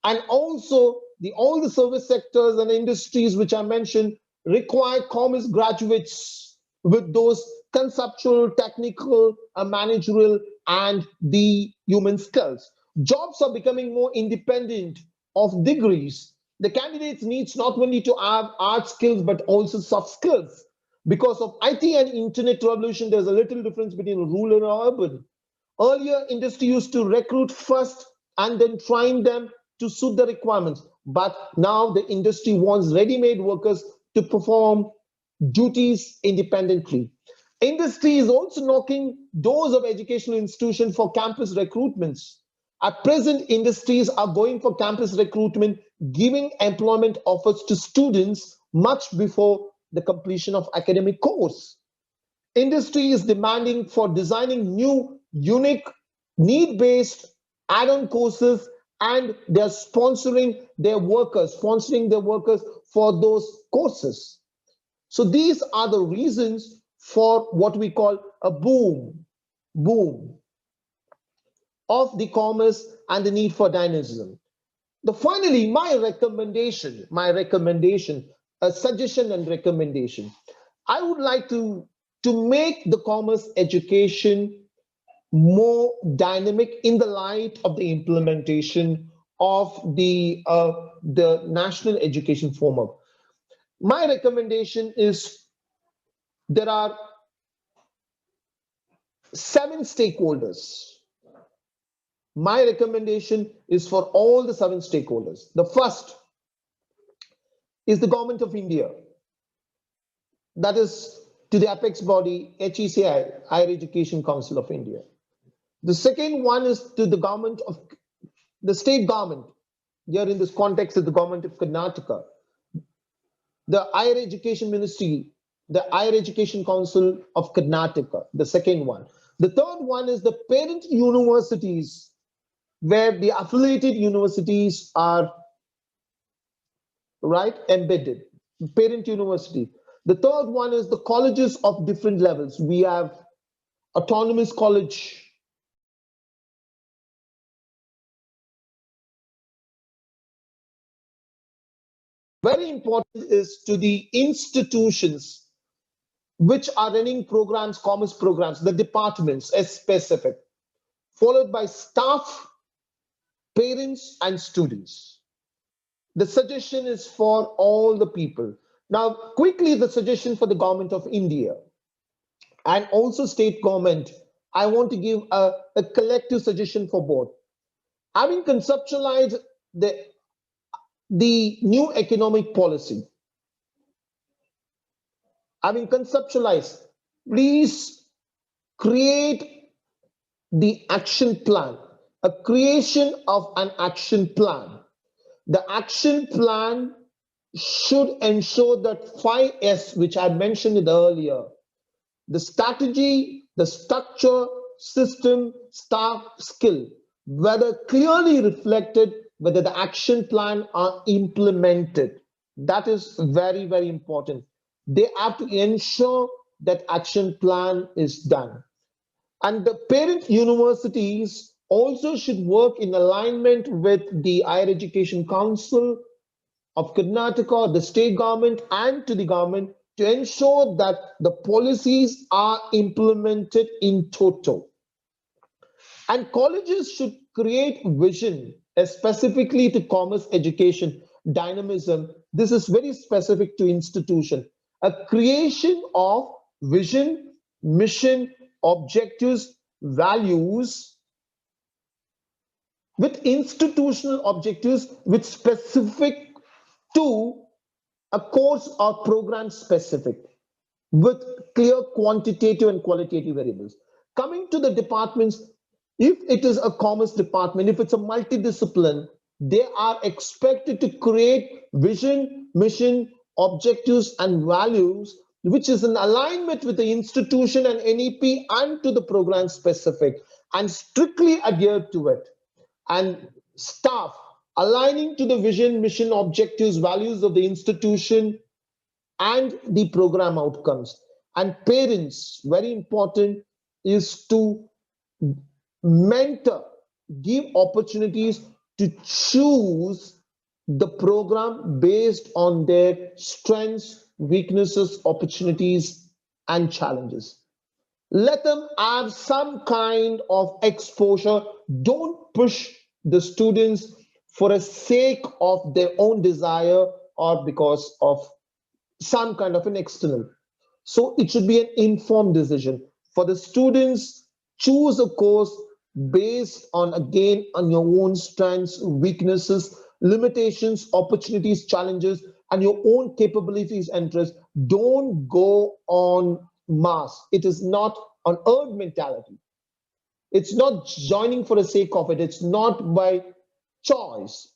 And also, all the service sectors and industries which I mentioned require commerce graduates with those conceptual, technical, managerial, and the human skills. Jobs are becoming more independent of degrees. The candidates needs not only to have art skills but also soft skills. Because of IT and internet revolution, there's a little difference between rural and urban. Earlier, industry used to recruit first and then train them to suit the requirements. But now the industry wants ready-made workers to perform duties independently. Industry is also knocking doors of educational institutions for campus recruitments. At present, industries are going for campus recruitment, giving employment offers to students much before the completion of academic course. Industry is demanding for designing new, unique, need-based add-on courses, and they're sponsoring their workers for those courses. So these are the reasons for what we call a boom of the commerce and the need for dynamism. Finally, my recommendation, a suggestion and recommendation. I would like to make the commerce education more dynamic in the light of the implementation of the national education framework. My recommendation is there are 7 stakeholders. My recommendation is for all the 7 stakeholders. The first is the Government of India. That is to the apex body, HECI, Higher Education Council of India. The second one is to the government of the state government. Here in this context is the government of Karnataka. The Higher Education Ministry, the Higher Education Council of Karnataka, the second one. The third one is the parent universities, where the affiliated universities are embedded, parent university. The third one is the colleges of different levels. We have autonomous college, very important is to the institutions which are running programs, commerce programs, the departments as specific, followed by staff, parents, and students. The suggestion is for all the people. Now, quickly, the suggestion for the government of India and also state government, I want to give a collective suggestion for both. Having conceptualized the new economic policy, please create the action plan, a creation of an action plan. The action plan should ensure that 5S, which I mentioned it earlier, the strategy, the structure, system, staff, skill, whether clearly reflected, whether the action plan are implemented. That is very, very important. They have to ensure that action plan is done. And the parent universities also should work in alignment with the Higher Education Council of Karnataka, the state government, and to the government to ensure that the policies are implemented in toto. And colleges should create vision, specifically to commerce education, dynamism. This is very specific to institution. A creation of vision, mission, objectives, values with institutional objectives which specific to a course or program specific with clear quantitative and qualitative variables. Coming to the departments, if it is a commerce department, if it's a multidiscipline, They are expected to create vision, mission, objectives, and values, which is in alignment with the institution and NEP and to the program specific, and strictly adhere to it. And staff aligning to the vision, mission, objectives, values of the institution and the program outcomes. And parents, very important, is to mentor, give opportunities to choose the program based on their strengths, weaknesses, opportunities, and challenges. Let them have some kind of exposure. Don't push the students for a sake of their own desire or because of some kind of an external. So it should be an informed decision for the students. Choose a course based on, again, on your own strengths, weaknesses, limitations, opportunities, challenges, and your own capabilities and interests. Don't go on mass. It is not on herd mentality. It's not joining for the sake of it. It's not by choice,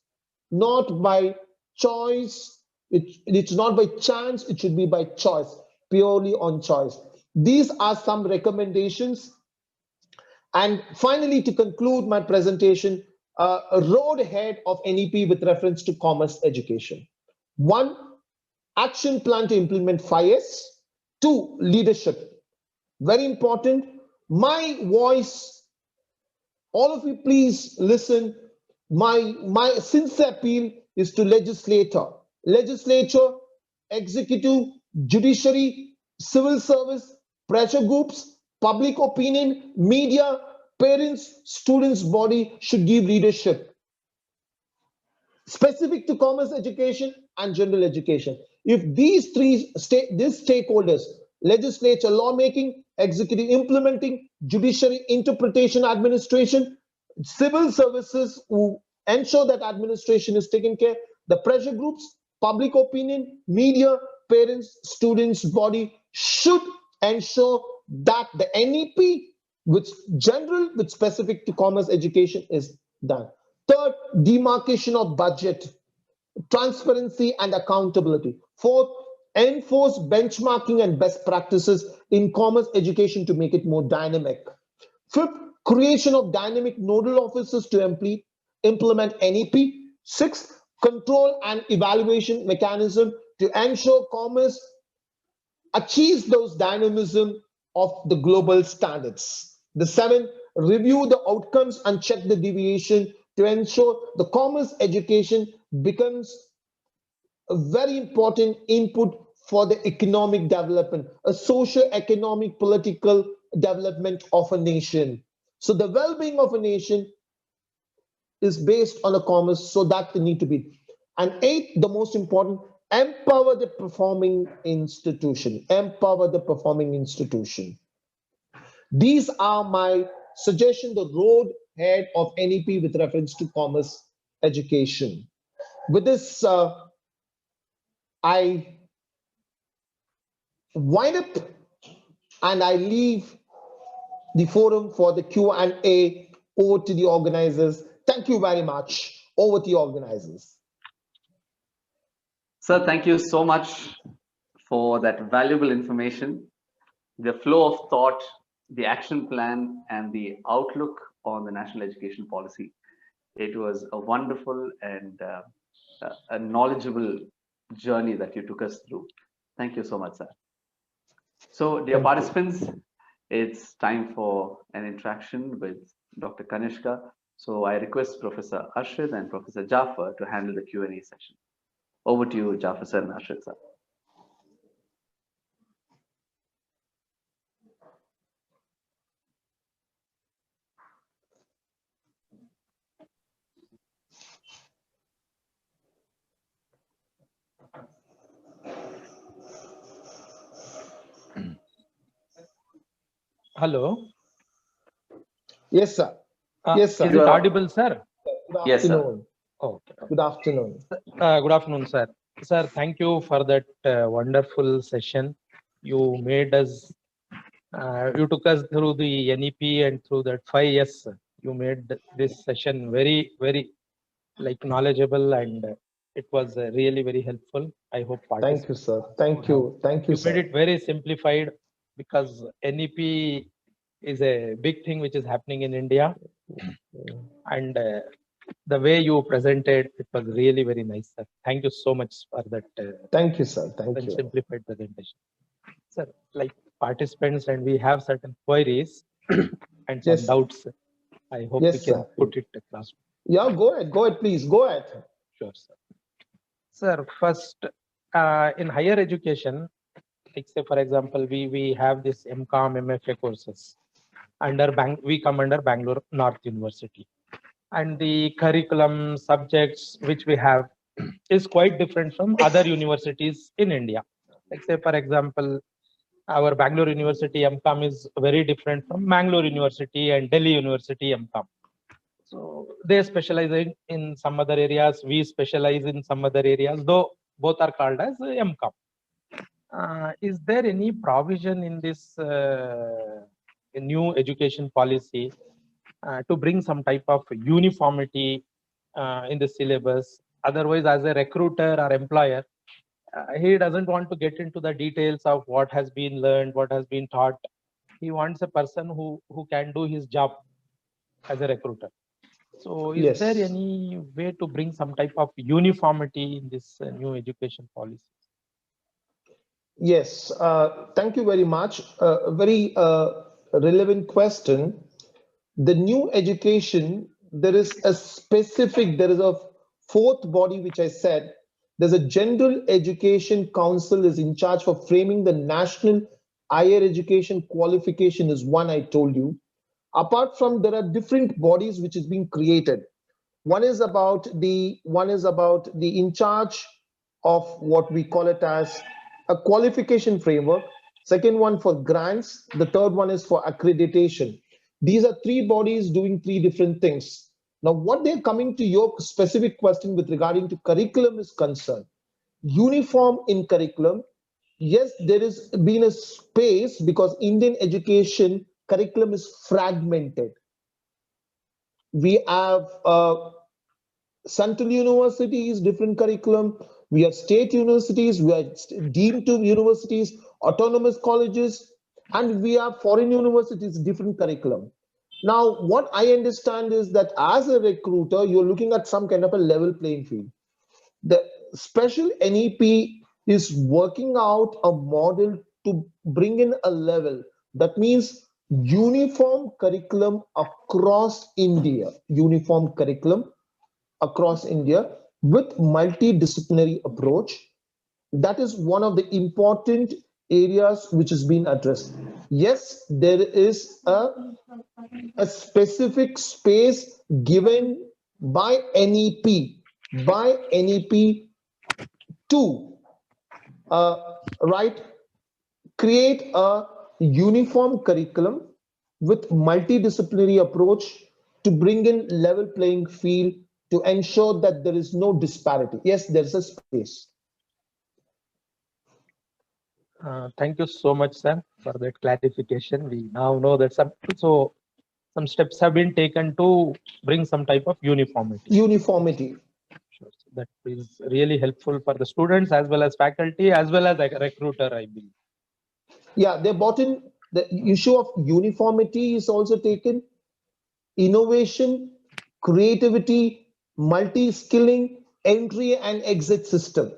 not by choice. It's not by chance. It should be by choice, purely on choice. These are some recommendations. And finally, to conclude my presentation, a road ahead of NEP with reference to commerce education. One, action plan to implement 5S. Two, leadership. Very important. My voice, all of you please listen. My sincere appeal is to legislature, executive, judiciary, civil service, pressure groups, public opinion, media, parents, students' body should give leadership specific to commerce education and general education. If these these stakeholders, legislature, lawmaking, executive, implementing, judiciary, interpretation, administration, civil services who ensure that administration is taken care, the pressure groups, public opinion, media, parents, students, body should ensure that the NEP with general, with specific to commerce education is done. Third, demarcation of budget, transparency and accountability. Fourth, enforce benchmarking and best practices in commerce education to make it more dynamic. Fifth, creation of dynamic nodal officers to implement NEP. Sixth, control and evaluation mechanism to ensure commerce achieves those dynamism of the global standards. The seventh, review the outcomes and check the deviation to ensure the commerce education becomes a very important input for the economic development, a socio-economic, political development of a nation. So the well-being of a nation is based on the commerce, so that they need to be. And eighth, the most important, empower the performing institution. Empower the performing institution. These are my suggestions, the road ahead of NEP with reference to commerce education. With this, I wind up and I leave the forum for the Q&A over to the organizers. Thank you very much. Over to the organizers. Sir, thank you so much for that valuable information. The flow of thought, the action plan, and the outlook on the national education policy. It was a wonderful and a knowledgeable journey that you took us through. Thank you so much, sir. So, dear participants, it's time for an interaction with Dr. Kanishka. So, I request Professor Arshid and Professor Jaffer to handle the Q&A session. Over to you, Jaffer sir and Arshid sir. Hello. Yes, sir. Yes, sir. Is it audible, sir? Good Yes, sir. afternoon. Okay. Good afternoon. Good afternoon, sir. Sir, thank you for that wonderful session. You made us, you took us through the NEP and through that 5 years. You made this session very, very like knowledgeable, and it was really very helpful. I hope Thank you, participants sir. Thank have, you. Thank you, you made sir. it very simplified, because NEP is a big thing which is happening in India, and the way you presented, it was really very nice, sir. Thank you so much for that Thank you, sir. Thank you. simplified presentation. Sir, like participants, and we have certain queries and some Yes. doubts. I hope Yes, we can sir. put it across. Yeah, go ahead. Go ahead, please. Go ahead. Sure, sir. Sir, first, in higher education, like say for example, we have this MCOM, MFA courses under we come under Bangalore North University, and the curriculum subjects which we have is quite different from other universities in India. Like say for example, our Bangalore University MCOM is very different from Mangalore University and Delhi University MCOM. So they specialize in some other areas, we specialize in some other areas, though both are called as MCOM. Is there any provision in this new education policy to bring some type of uniformity in the syllabus? Otherwise, as a recruiter or employer, he doesn't want to get into the details of what has been learned, what has been taught. He wants a person who can do his job as a recruiter. So is there Yes. any way to bring some type of uniformity in this new education policy? Yes. Thank you very much. A very relevant question. The new education, there is a fourth body, which I said, there's a General Education Council is in charge for framing the national higher education qualification is one I told you. Apart from, there are different bodies which is being created. One is about the in charge of what we call it as a qualification framework. Second one for grants. The third one is for accreditation. These are three bodies doing three different things. Now, what they're coming to your specific question with regarding to curriculum is concerned, uniform in curriculum. Yes, there has been a space because Indian education curriculum is fragmented. We have central universities, different curriculum. We have state universities, we are deemed to universities, autonomous colleges, and we have foreign universities, different curriculum. Now, what I understand is that as a recruiter, you're looking at some kind of a level playing field. The special NEP is working out a model to bring in a level. That means uniform curriculum across India, uniform curriculum across India with multidisciplinary approach. That is one of the important areas which has been addressed. Yes, there is a specific space given by NEP to right, create a uniform curriculum with multidisciplinary approach to bring in level playing field to ensure that there is no disparity. Yes, there is a space. Thank you so much, sir, for that clarification. We now know that some steps have been taken to bring some type of uniformity. Uniformity. Sure. So that is really helpful for the students as well as faculty as well as a recruiter, I believe. Yeah, they brought in the issue of uniformity is also taken. Innovation, creativity, multi-skilling, entry and exit system.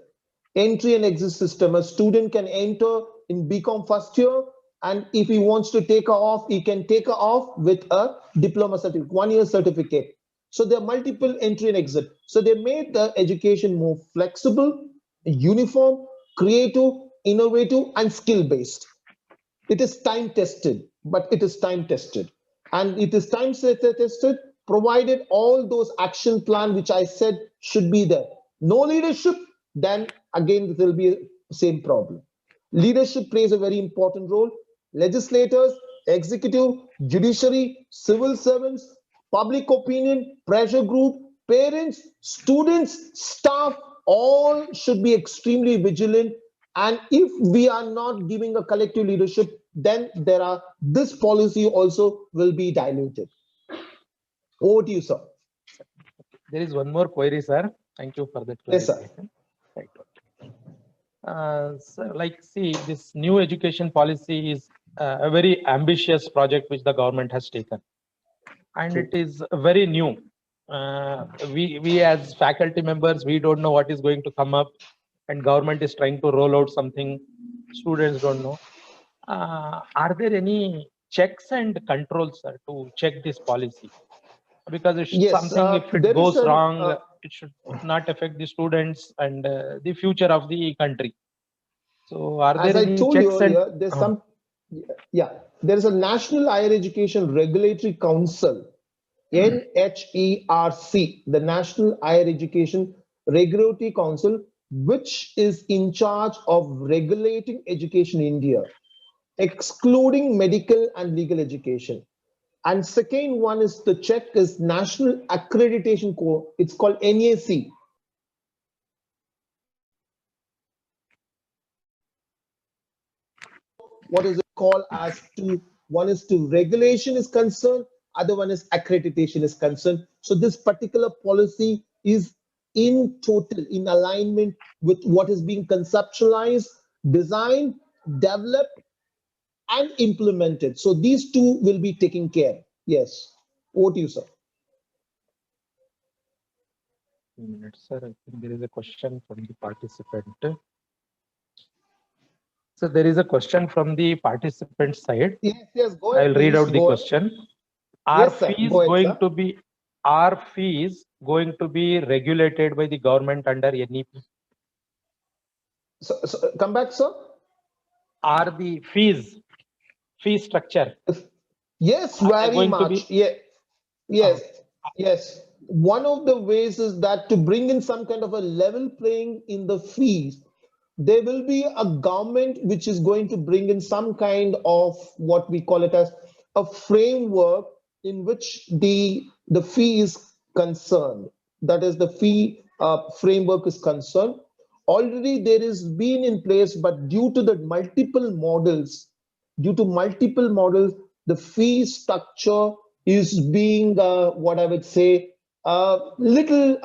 Entry and exit system. A student can enter in BCom first year, and if he wants to take off, he can take off with a diploma certificate, 1 year certificate. So there are multiple entry and exit. So they made the education more flexible, uniform, creative, innovative, and skill-based. It is time tested, but it is time tested. And it is time tested, provided all those action plan, which I said should be there. No leadership, then again, there will be the same problem. Leadership plays a very important role. Legislators, executive, judiciary, civil servants, public opinion, pressure group, parents, students, staff, all should be extremely vigilant. And if we are not giving a collective leadership, then this policy also will be diluted. Over to you, sir. There is one more query, sir. Thank you for that Yes, sir. clarification. Right. Okay. So, like, see, this new education policy is a very ambitious project which the government has taken, and True. it is very new. We as faculty members, we don't know what is going to come up, and government is trying to roll out something. Students don't know. Are there any checks and controls, sir, to check this policy? Because it's Yes, something, if it there is goes an wrong, it should not affect the students and the future of the country. So are as there I any told you checks and earlier, there's some, yeah, there is a National Higher Education Regulatory Council, NHERC, the National Higher Education Regulatory Council, which is in charge of regulating education in India, excluding medical and legal education. And second one is the check is National Accreditation Corps. It's called NAC. What is it called as to one is to regulation is concerned, other one is accreditation is concerned. So this particular policy is in total in alignment with what is being conceptualized, designed, developed, and implemented. So these two will be taken care. Yes. Over to you, sir. minutes, sir. I think there is a question from the participant. So there is a question from the participant side. Yes, yes, go ahead. I'll read Please. out the Go ahead. question. Are Yes, sir. fees Go ahead, going sir. to be regulated by the government under NEP? So come back, sir. Are the fee structure Yes, are they very going to much. be Yeah. Yes, yes. One of the ways is that to bring in some kind of a level playing in the fees, there will be a government which is going to bring in some kind of what we call it as a framework in which the fee is concerned. That is the fee framework is concerned. Already there is been in place, but due to multiple models, the fee structure is being what I would say little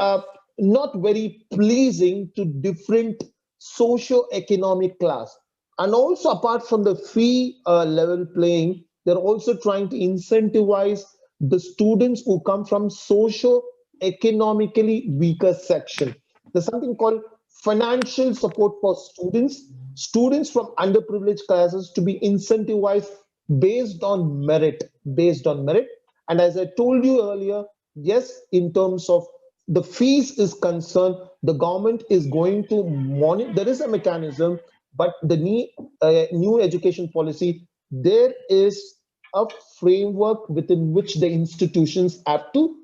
not very pleasing to different socio-economic class. And also apart from the fee level playing, they're also trying to incentivize the students who come from socio-economically weaker section. There's something called financial support for students from underprivileged classes to be incentivized based on merit. And as I told you earlier, yes, in terms of the fees is concerned, the government is going to monitor. There is a mechanism, but the new education policy, there is a framework within which the institutions have to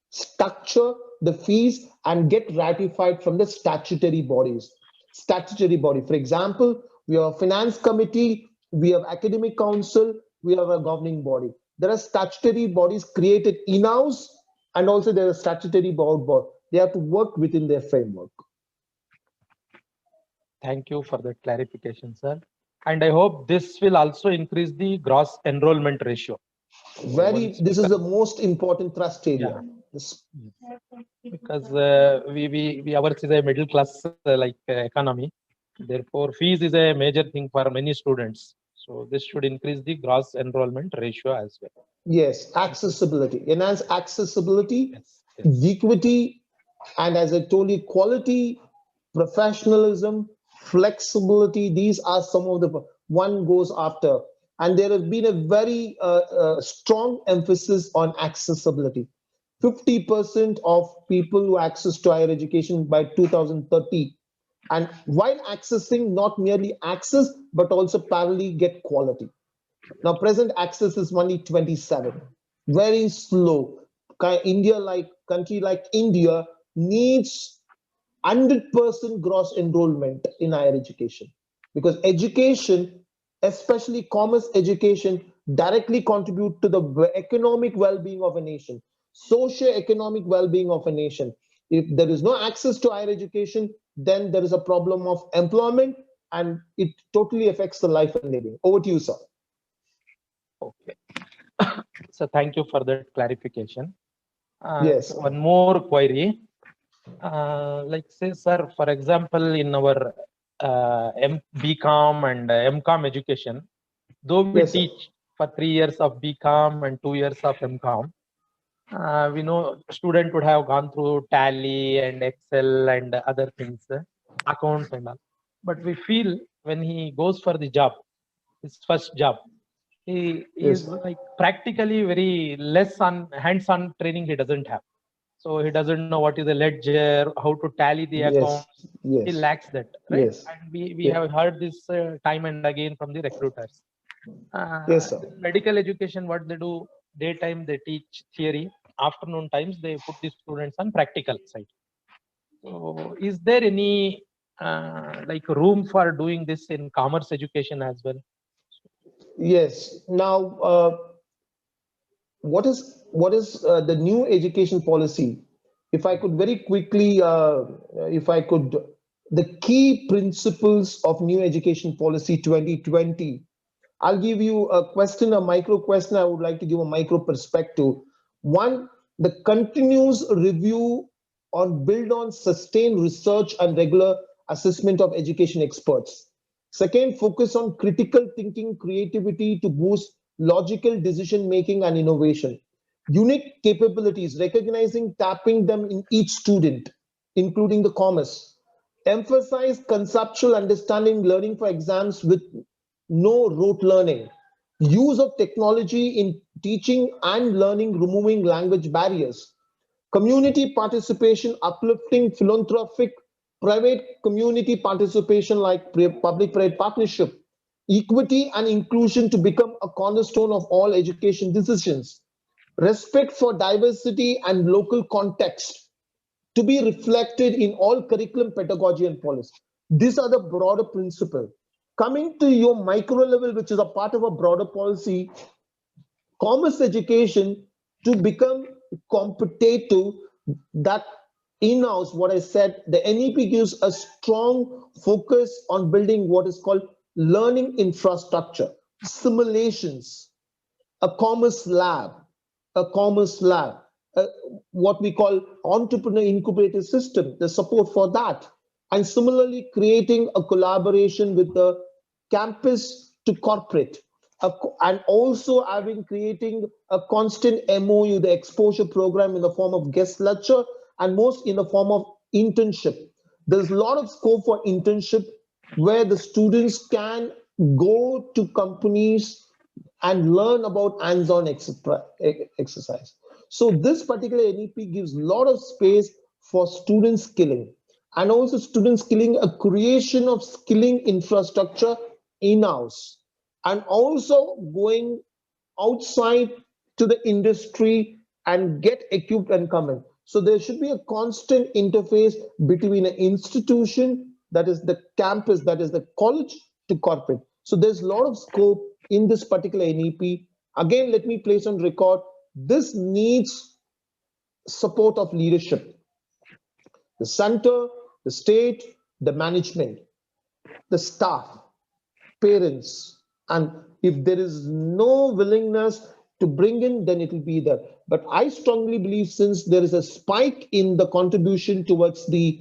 structure the fees and get ratified from the statutory bodies. Statutory body, for example, we have a finance committee, we have academic council, we have a governing body. There are statutory bodies created in-house, and also there are statutory board. They have to work within their framework. Thank you for that clarification, sir. And I hope this will also increase the gross enrollment ratio. This is the most important thrust area. Yeah. Because we ours is a middle class economy. Therefore, fees is a major thing for many students. So this should increase the gross enrollment ratio as well. Yes, accessibility, enhance accessibility, Yes. equity, and as I told you, quality, professionalism, flexibility. These are some of the one goes after. And there has been a very strong emphasis on accessibility. 50% of people who access to higher education by 2030. And while accessing, not merely access, but also parallelly get quality. Now, present access is only 27, very slow. Country like India needs 100% gross enrollment in higher education, because education, especially commerce education, directly contribute to the economic well-being of a nation, socio-economic well-being of a nation. If there is no access to higher education, then there is a problem of employment, and it totally affects the life and living. Over to you, sir. Okay. So thank you for that clarification. Yes. One more query. Like say, sir, for example, in our BCom and MCom education, though we Yes, sir. teach for 3 years of BCom and 2 years of MCom, we know student would have gone through Tally and Excel and other things, accounts and all. But we feel when he goes for the job, his first job, he Yes. is like practically very less on hands-on training he doesn't have. So he doesn't know what is a ledger, how to tally the Yes. accounts. He Yes. lacks that, right? Yes. And we Yeah. have heard this time and again from the recruiters. Yes, sir. Medical education, what they do, daytime they teach theory, afternoon times they put the students on practical side. So is there any like room for doing this in commerce education as well? Yes. Now, what is the new education policy? If I could very quickly, if I could, the key principles of new education policy 2020. I'll give you a question, a micro question. I would like to give a micro perspective. One, the continuous review on build on sustained research and regular assessment of education experts. Second, focus on critical thinking, creativity to boost logical decision making and innovation. Unique capabilities, recognizing, tapping them in each student, including the commerce. Emphasize conceptual understanding, learning for exams with no rote learning. Use of technology in teaching and learning, removing language barriers. Community participation, uplifting philanthropic private community participation like public-private partnership. Equity and inclusion to become a cornerstone of all education decisions. Respect for diversity and local context to be reflected in all curriculum, pedagogy, and policy. These are the broader principles. Coming to your micro level, which is a part of a broader policy, commerce education to become competitive, that in-house, what I said, the NEP gives a strong focus on building what is called learning infrastructure, simulations, a commerce lab, a commerce lab, uh, what we call entrepreneur incubator system, the support for that. And similarly, creating a collaboration with the campus to corporate, and also having creating a constant MOU, the exposure program in the form of guest lecture, and most in the form of internship. There's a lot of scope for internship where the students can go to companies and learn about hands-on exercise. So this particular NEP gives a lot of space for student skilling, and also student skilling, a creation of skilling infrastructure in-house, and also going outside to the industry and get equipped and come in. So there should be a constant interface between an institution, that is the campus, that is the college, to corporate. So there's a lot of scope in this particular NEP. Again, let me place on record, this needs support of leadership, the center, the state, the management, the staff, parents, and if there is no willingness to bring in, then it will be there. But I strongly believe, since there is a spike in the contribution towards the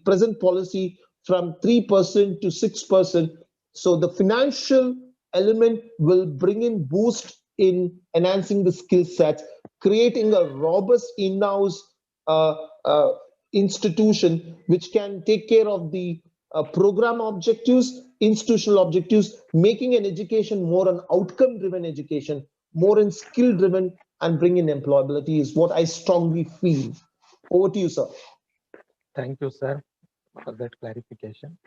present policy from 3% to 6%, so the financial element will bring in boost in enhancing the skill sets, creating a robust in-house uh, uh, institution which can take care of the program objectives, institutional objectives, making an education more an outcome-driven education, more in skill-driven, and bring in employability is what I strongly feel. Over to you, sir. Thank you, sir, for that clarification.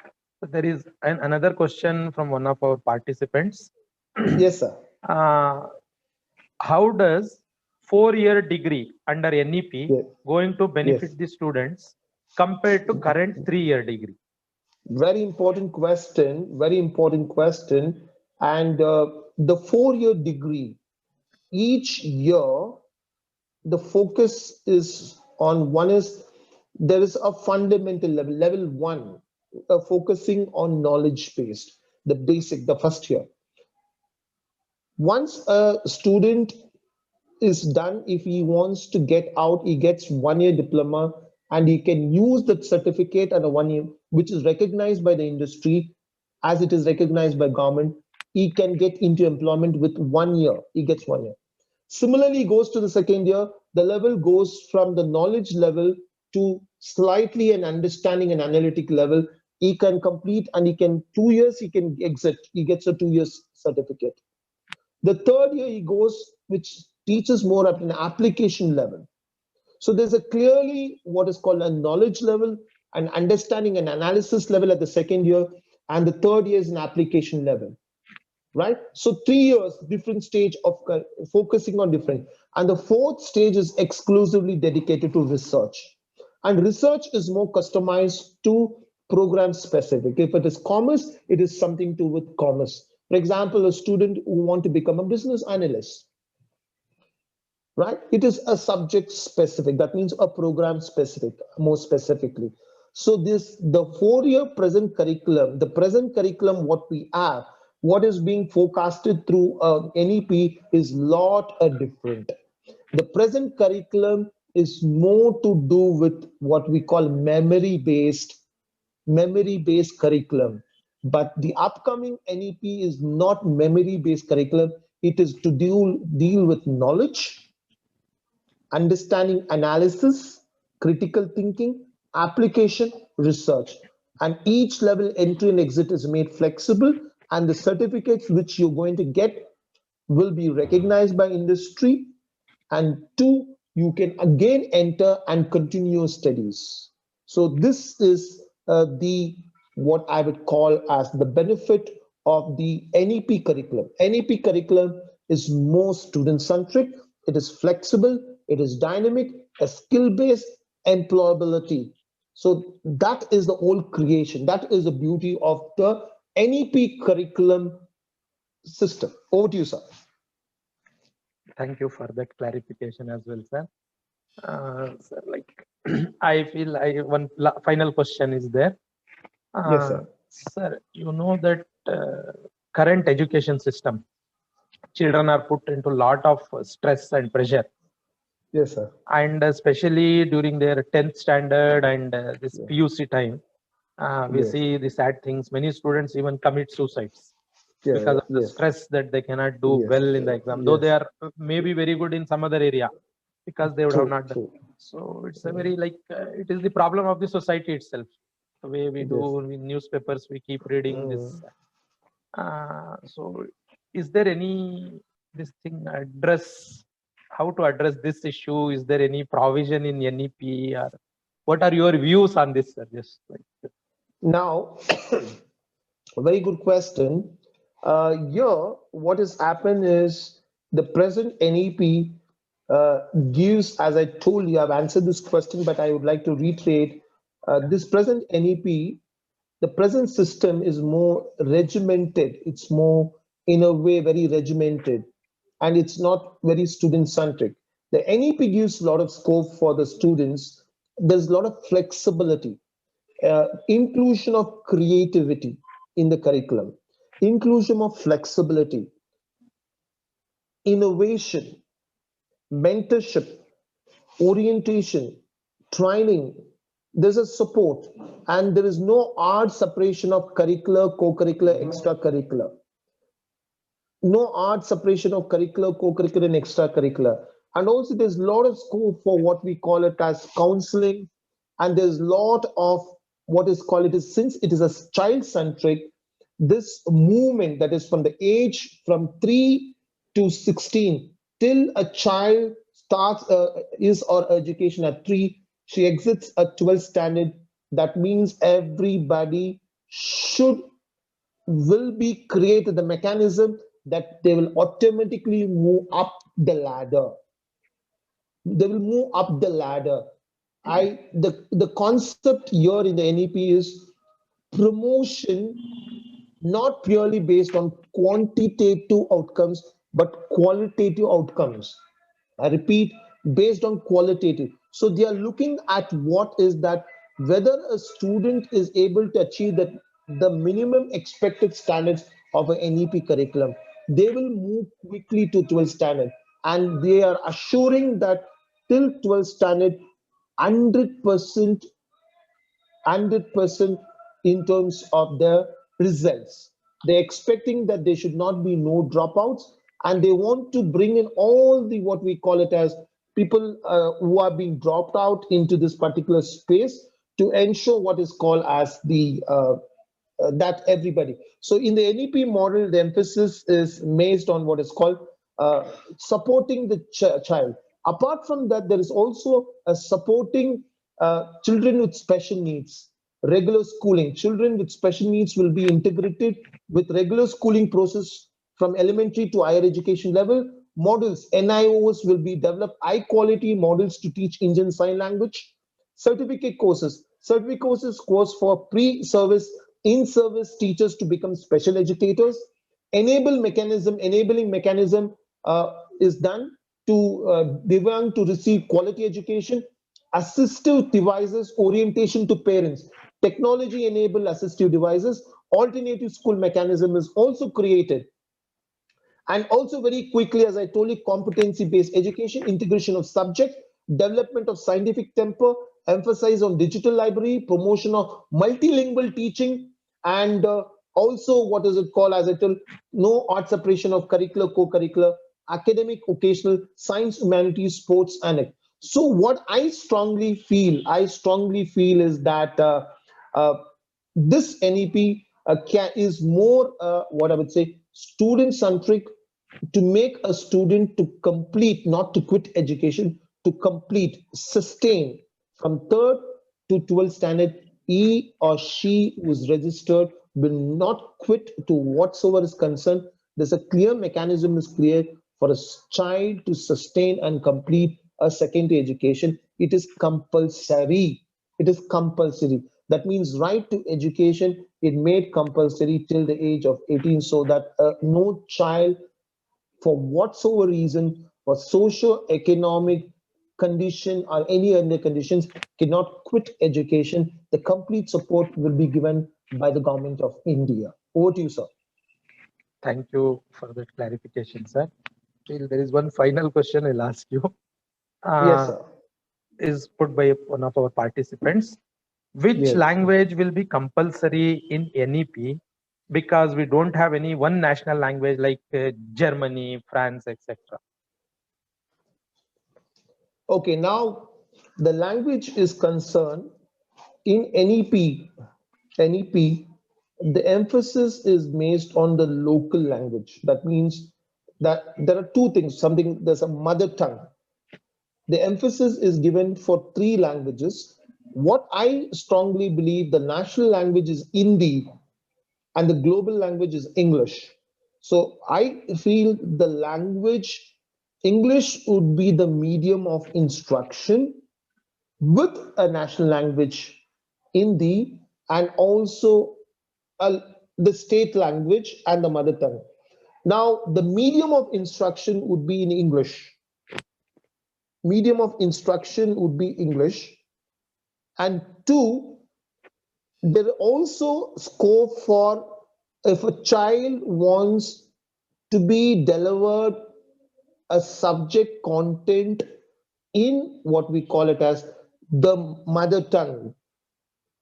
So there is another question from one of our participants. Yes, sir. How does 4-year degree under NEP Yes. going to benefit Yes. the students compared to current 3-year degree? Very important question. Very important question. And the 4-year degree, each year, the focus is on one is there is a fundamental level, level one, focusing on knowledge based, the basic, the first year. Once a student is done. If he wants to get out, he gets 1 year diploma and he can use that certificate and a 1 year, which is recognized by the industry as it is recognized by government. He can get into employment with 1 year. He gets 1 year. Similarly, he goes to the second year, the level goes from the knowledge level to slightly an understanding and analytic level. He can complete and he can 2 years, he can exit. He gets a 2 years certificate. The third year he goes, which teaches more at an application level. So there's a clearly what is called a knowledge level, an understanding and analysis level at the second year, and the third year is an application level, right? So 3 years, different stage of focusing on different. And the fourth stage is exclusively dedicated to research. And research is more customized to program specific. If it is commerce, it is something to do with commerce. For example, a student who want to become a business analyst, right? It is a subject specific. That means a program specific, more specifically. So the 4 year present curriculum, what we have, what is being forecasted through NEP is lot different. The present curriculum is more to do with what we call memory-based curriculum. But the upcoming NEP is not memory-based curriculum. It is to deal with knowledge, understanding, analysis, critical thinking, application, research. And each level entry and exit is made flexible, and the certificates which you're going to get will be recognized by industry. And two, you can again enter and continue your studies. So this is what I would call as the benefit of the NEP curriculum. NEP curriculum is more student-centric, it is flexible, it is dynamic, a skill-based employability. So that is the whole creation. That is the beauty of the NEP curriculum system. Over to you, sir. Thank you for that clarification as well, sir. Sir, like I feel one final question is there. Yes, sir. Sir, you know that current education system, children are put into a lot of stress and pressure. Yes, sir. And especially during their 10th standard and this PUC time, we see the sad things. Many students even commit suicides because of the stress that they cannot do well in the exam, though they are maybe very good in some other area because they would have not done. So it's a very it is the problem of the society itself. The way we do in newspapers, we keep reading this. So is there any how to address this issue? Is there any provision in NEP, or what are your views on this, sir? Just like now, a very good question. Here, what has happened is the present NEP gives, as I told you, I've answered this question, but I would like to reiterate, this present NEP, the present system is more regimented. It's more, in a way, very regimented, and it's not very student-centric. The NEP gives a lot of scope for the students. There's a lot of flexibility, inclusion of creativity in the curriculum, inclusion of flexibility, innovation, mentorship, orientation, training. There's a support, and there is no hard separation of curricular, co-curricular, extracurricular. No hard separation of curricular, co-curricular, and extracurricular. And also there's a lot of scope for what we call it as counseling, and there's a lot of what is called since it is a child-centric, this movement that is from the age from 3 to 16 till a child starts his or her education at 3, she exits a 12th standard. That means everybody will be created the mechanism that they will automatically move up the ladder. They will move up the ladder. The concept here in the NEP is promotion, not purely based on quantitative outcomes, but qualitative outcomes. I repeat, based on qualitative. So they are looking at what is that, whether a student is able to achieve the minimum expected standards of an NEP curriculum, they will move quickly to 12th standard. and they are assuring that till 12th standard, 100%, 100% in terms of their results. They're expecting that there should not be no dropouts, and they want to bring in all the what we call it as people who are being dropped out into this particular space to ensure what is called as the that everybody. So in the NEP model, the emphasis is based on what is called supporting the child. Apart from that, there is also a supporting children with special needs, regular schooling. Children with special needs will be integrated with regular schooling process from elementary to higher education level. Models, NIOs will be developed, high quality models to teach Indian Sign Language. Certificate courses. Certificate courses course for pre-service, in-service teachers to become special educators. Enabling mechanism is done to Divyang to receive quality education. Assistive devices, orientation to parents. Technology enabled assistive devices. Alternative school mechanism is also created. And also very quickly, as I told you, competency-based education, integration of subject, development of scientific temper, emphasis on digital library, promotion of multilingual teaching, and also what is it called, as I told, no art separation of curricular, co-curricular, academic, occasional, science, humanities, sports, and so what I strongly feel is that this NEP is more what I would say student centric, to make a student to complete, not to quit education, to complete, sustain from 3rd to 12th standard. He or she who is registered will not quit to whatsoever is concerned. There's a clear mechanism is created for a child to sustain and complete a secondary education. It is compulsory. It is compulsory. That means right to education is made compulsory till the age of 18, so that no child, for whatsoever reason, for socio-economic condition or any other conditions, cannot quit education. The complete support will be given by the government of India. Over to you, sir. Thank you for that clarification, sir. Still, there is one final question I'll ask you. Yes, sir. Is put by one of our participants. Which Yes. language will be compulsory in NEP? Because we don't have any one national language like Germany, France, etc. Okay, now the language is concerned in NEP, the emphasis is based on the local language. That means that there are two things, there's a mother tongue. The emphasis is given for 3 languages. What I strongly believe, the national language is Hindi and the global language is English. So I feel the language, English would be the medium of instruction with a national language, Hindi, and also the state language and the mother tongue. Now, the medium of instruction would be in English. Medium of instruction would be English. And 2, there is also scope for, if a child wants to be delivered a subject content in what we call it as the mother tongue.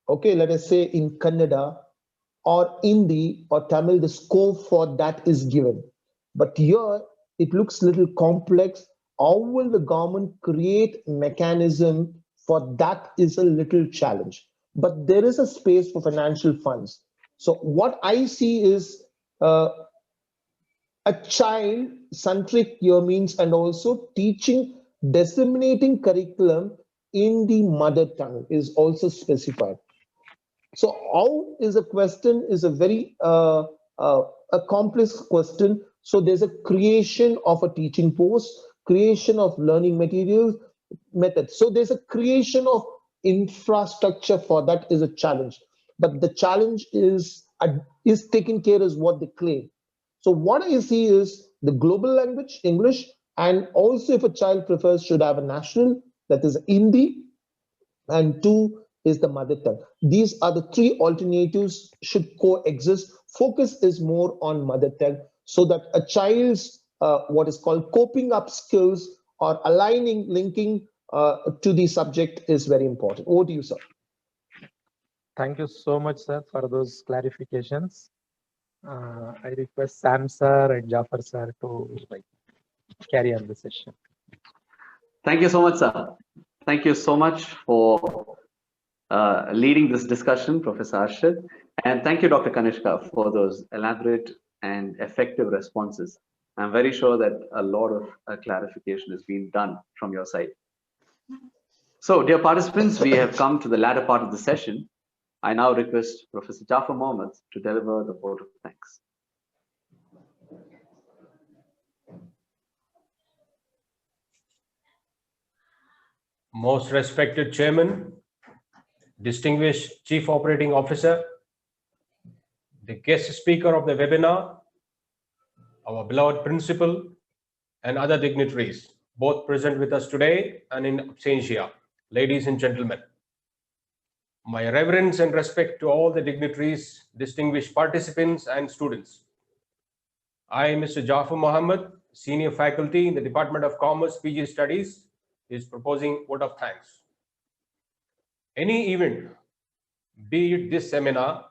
Okay, let us say in Kannada or Hindi or Tamil, the scope for that is given. But here it looks a little complex. How will the government create mechanism for that is a little challenge. But there is a space for financial funds. So what I see is a child-centric year means, and also teaching, disseminating curriculum in the mother tongue is also specified. So how is a question is a very a complex question. So there's a creation of a teaching post, creation of learning materials, methods. So there's a creation of infrastructure for that is a challenge. But the challenge is taken care is what they claim. So what I see is the global language, English, and also if a child prefers should have a national, that is Hindi, and 2 is the mother tongue. These are the 3 alternatives should coexist. Focus is more on mother tongue so that a child's what is called coping up skills or aligning, linking to the subject is very important. Over to you, sir. Thank you so much, sir, for those clarifications. I request Sam sir and Jafar sir to carry on the session. Thank you so much, sir. Thank you so much for leading this discussion, Professor Arshad. And thank you, Dr. Kanishka, for those elaborate and effective responses. I'm very sure that a lot of clarification has been done from your side. So, dear participants, we have come to the latter part of the session. I now request Professor Jafar Mohammed to deliver the vote of thanks. Most respected Chairman, distinguished Chief Operating Officer, the guest speaker of the webinar, our beloved principal, and other dignitaries, both present with us today and in absentia, ladies and gentlemen. My reverence and respect to all the dignitaries, distinguished participants, and students. I, Mr. Jafar Mohammed, Senior Faculty in the Department of Commerce, PG Studies, is proposing vote of thanks. Any event, be it this seminar,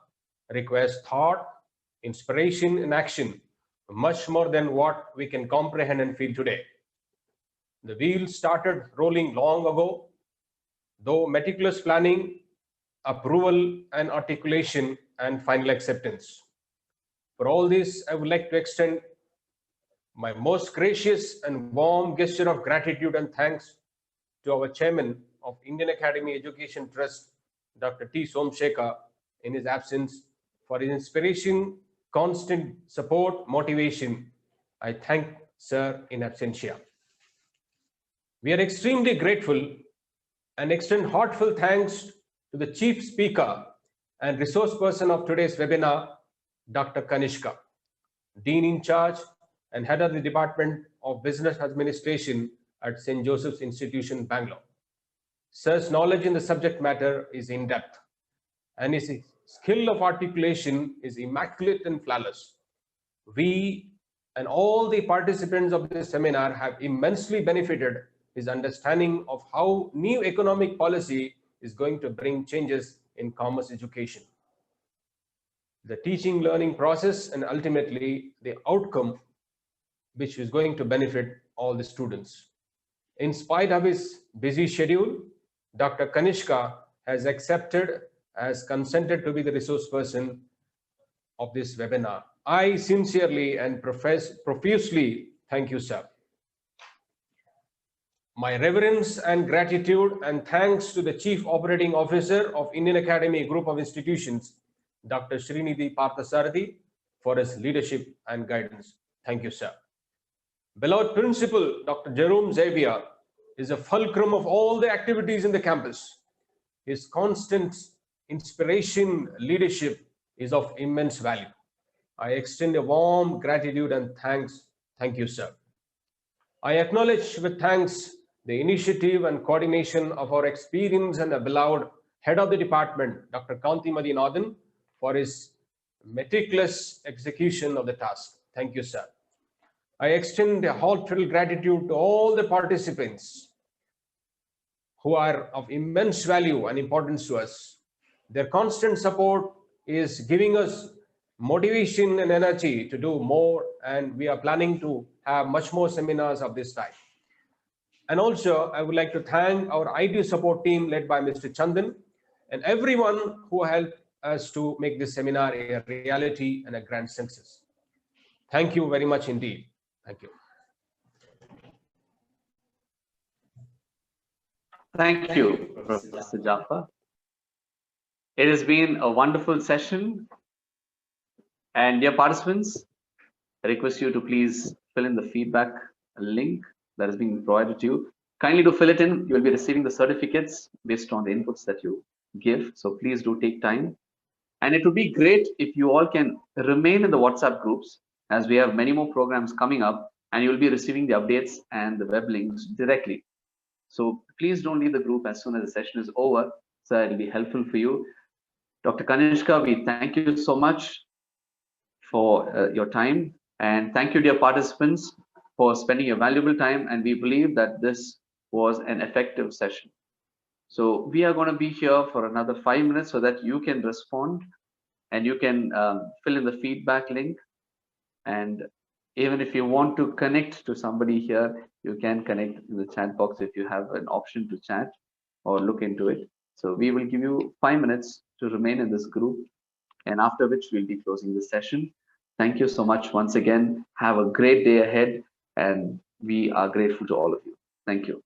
requires thought, inspiration, and action, much more than what we can comprehend and feel today. The wheels started rolling long ago, though meticulous planning, approval, and articulation, and final acceptance. For all this, I would like to extend my most gracious and warm gesture of gratitude and thanks to our Chairman of Indian Academy Education Trust, Dr. T. Somshekar, in his absence, for his inspiration, constant support, motivation. I thank Sir in absentia. We are extremely grateful and extend heartfelt thanks to the Chief Speaker and resource person of today's webinar, Dr. Kanishka, Dean in charge and head of the Department of Business Administration at St. Joseph's Institution, Bangalore. Sir's knowledge in the subject matter is in-depth, and his skill of articulation is immaculate and flawless. We and all the participants of this seminar have immensely benefited his understanding of how new economic policy is going to bring changes in commerce education, the teaching learning process, and ultimately the outcome which is going to benefit all the students. In spite of his busy schedule, Dr. Kanishka has consented to be the resource person of this webinar. I sincerely and profusely thank you, sir. My reverence and gratitude and thanks to the Chief Operating Officer of Indian Academy Group of Institutions, Dr. Srinidhi Parthasarathi, for his leadership and guidance. Thank you, sir. Beloved Principal, Dr. Jerome Xavier, is a fulcrum of all the activities in the campus. His constant inspiration, leadership is of immense value. I extend a warm gratitude and thanks. Thank you, sir. I acknowledge with thanks the initiative and coordination of our experienced and beloved head of the department, Dr. Kanti Madinathan, for his meticulous execution of the task. Thank you, sir. I extend a heartfelt gratitude to all the participants who are of immense value and importance to us. Their constant support is giving us motivation and energy to do more, and we are planning to have much more seminars of this type. And also, I would like to thank our IT support team led by Mr. Chandan and everyone who helped us to make this seminar a reality and a grand success. Thank you very much indeed. Thank you. Thank you, Professor Jafar. It has been a wonderful session. And dear participants, I request you to please fill in the feedback link that has been provided to you. Kindly do fill it in. You will be receiving the certificates based on the inputs that you give. So please do take time. And it would be great if you all can remain in the WhatsApp groups, as we have many more programs coming up, and you will be receiving the updates and the web links directly. So please don't leave the group as soon as the session is over. So it will be helpful for you. Dr. Kanishka, we thank you so much for your time. And thank you, dear participants, for spending your valuable time, and we believe that this was an effective session. So we are going to be here for another 5 minutes so that you can respond and you can fill in the feedback link. And even if you want to connect to somebody here, you can connect in the chat box if you have an option to chat or look into it. So we will give you 5 minutes to remain in this group, and after which we'll be closing the session. Thank you so much once again. Have a great day ahead, and we are grateful to all of you. Thank you.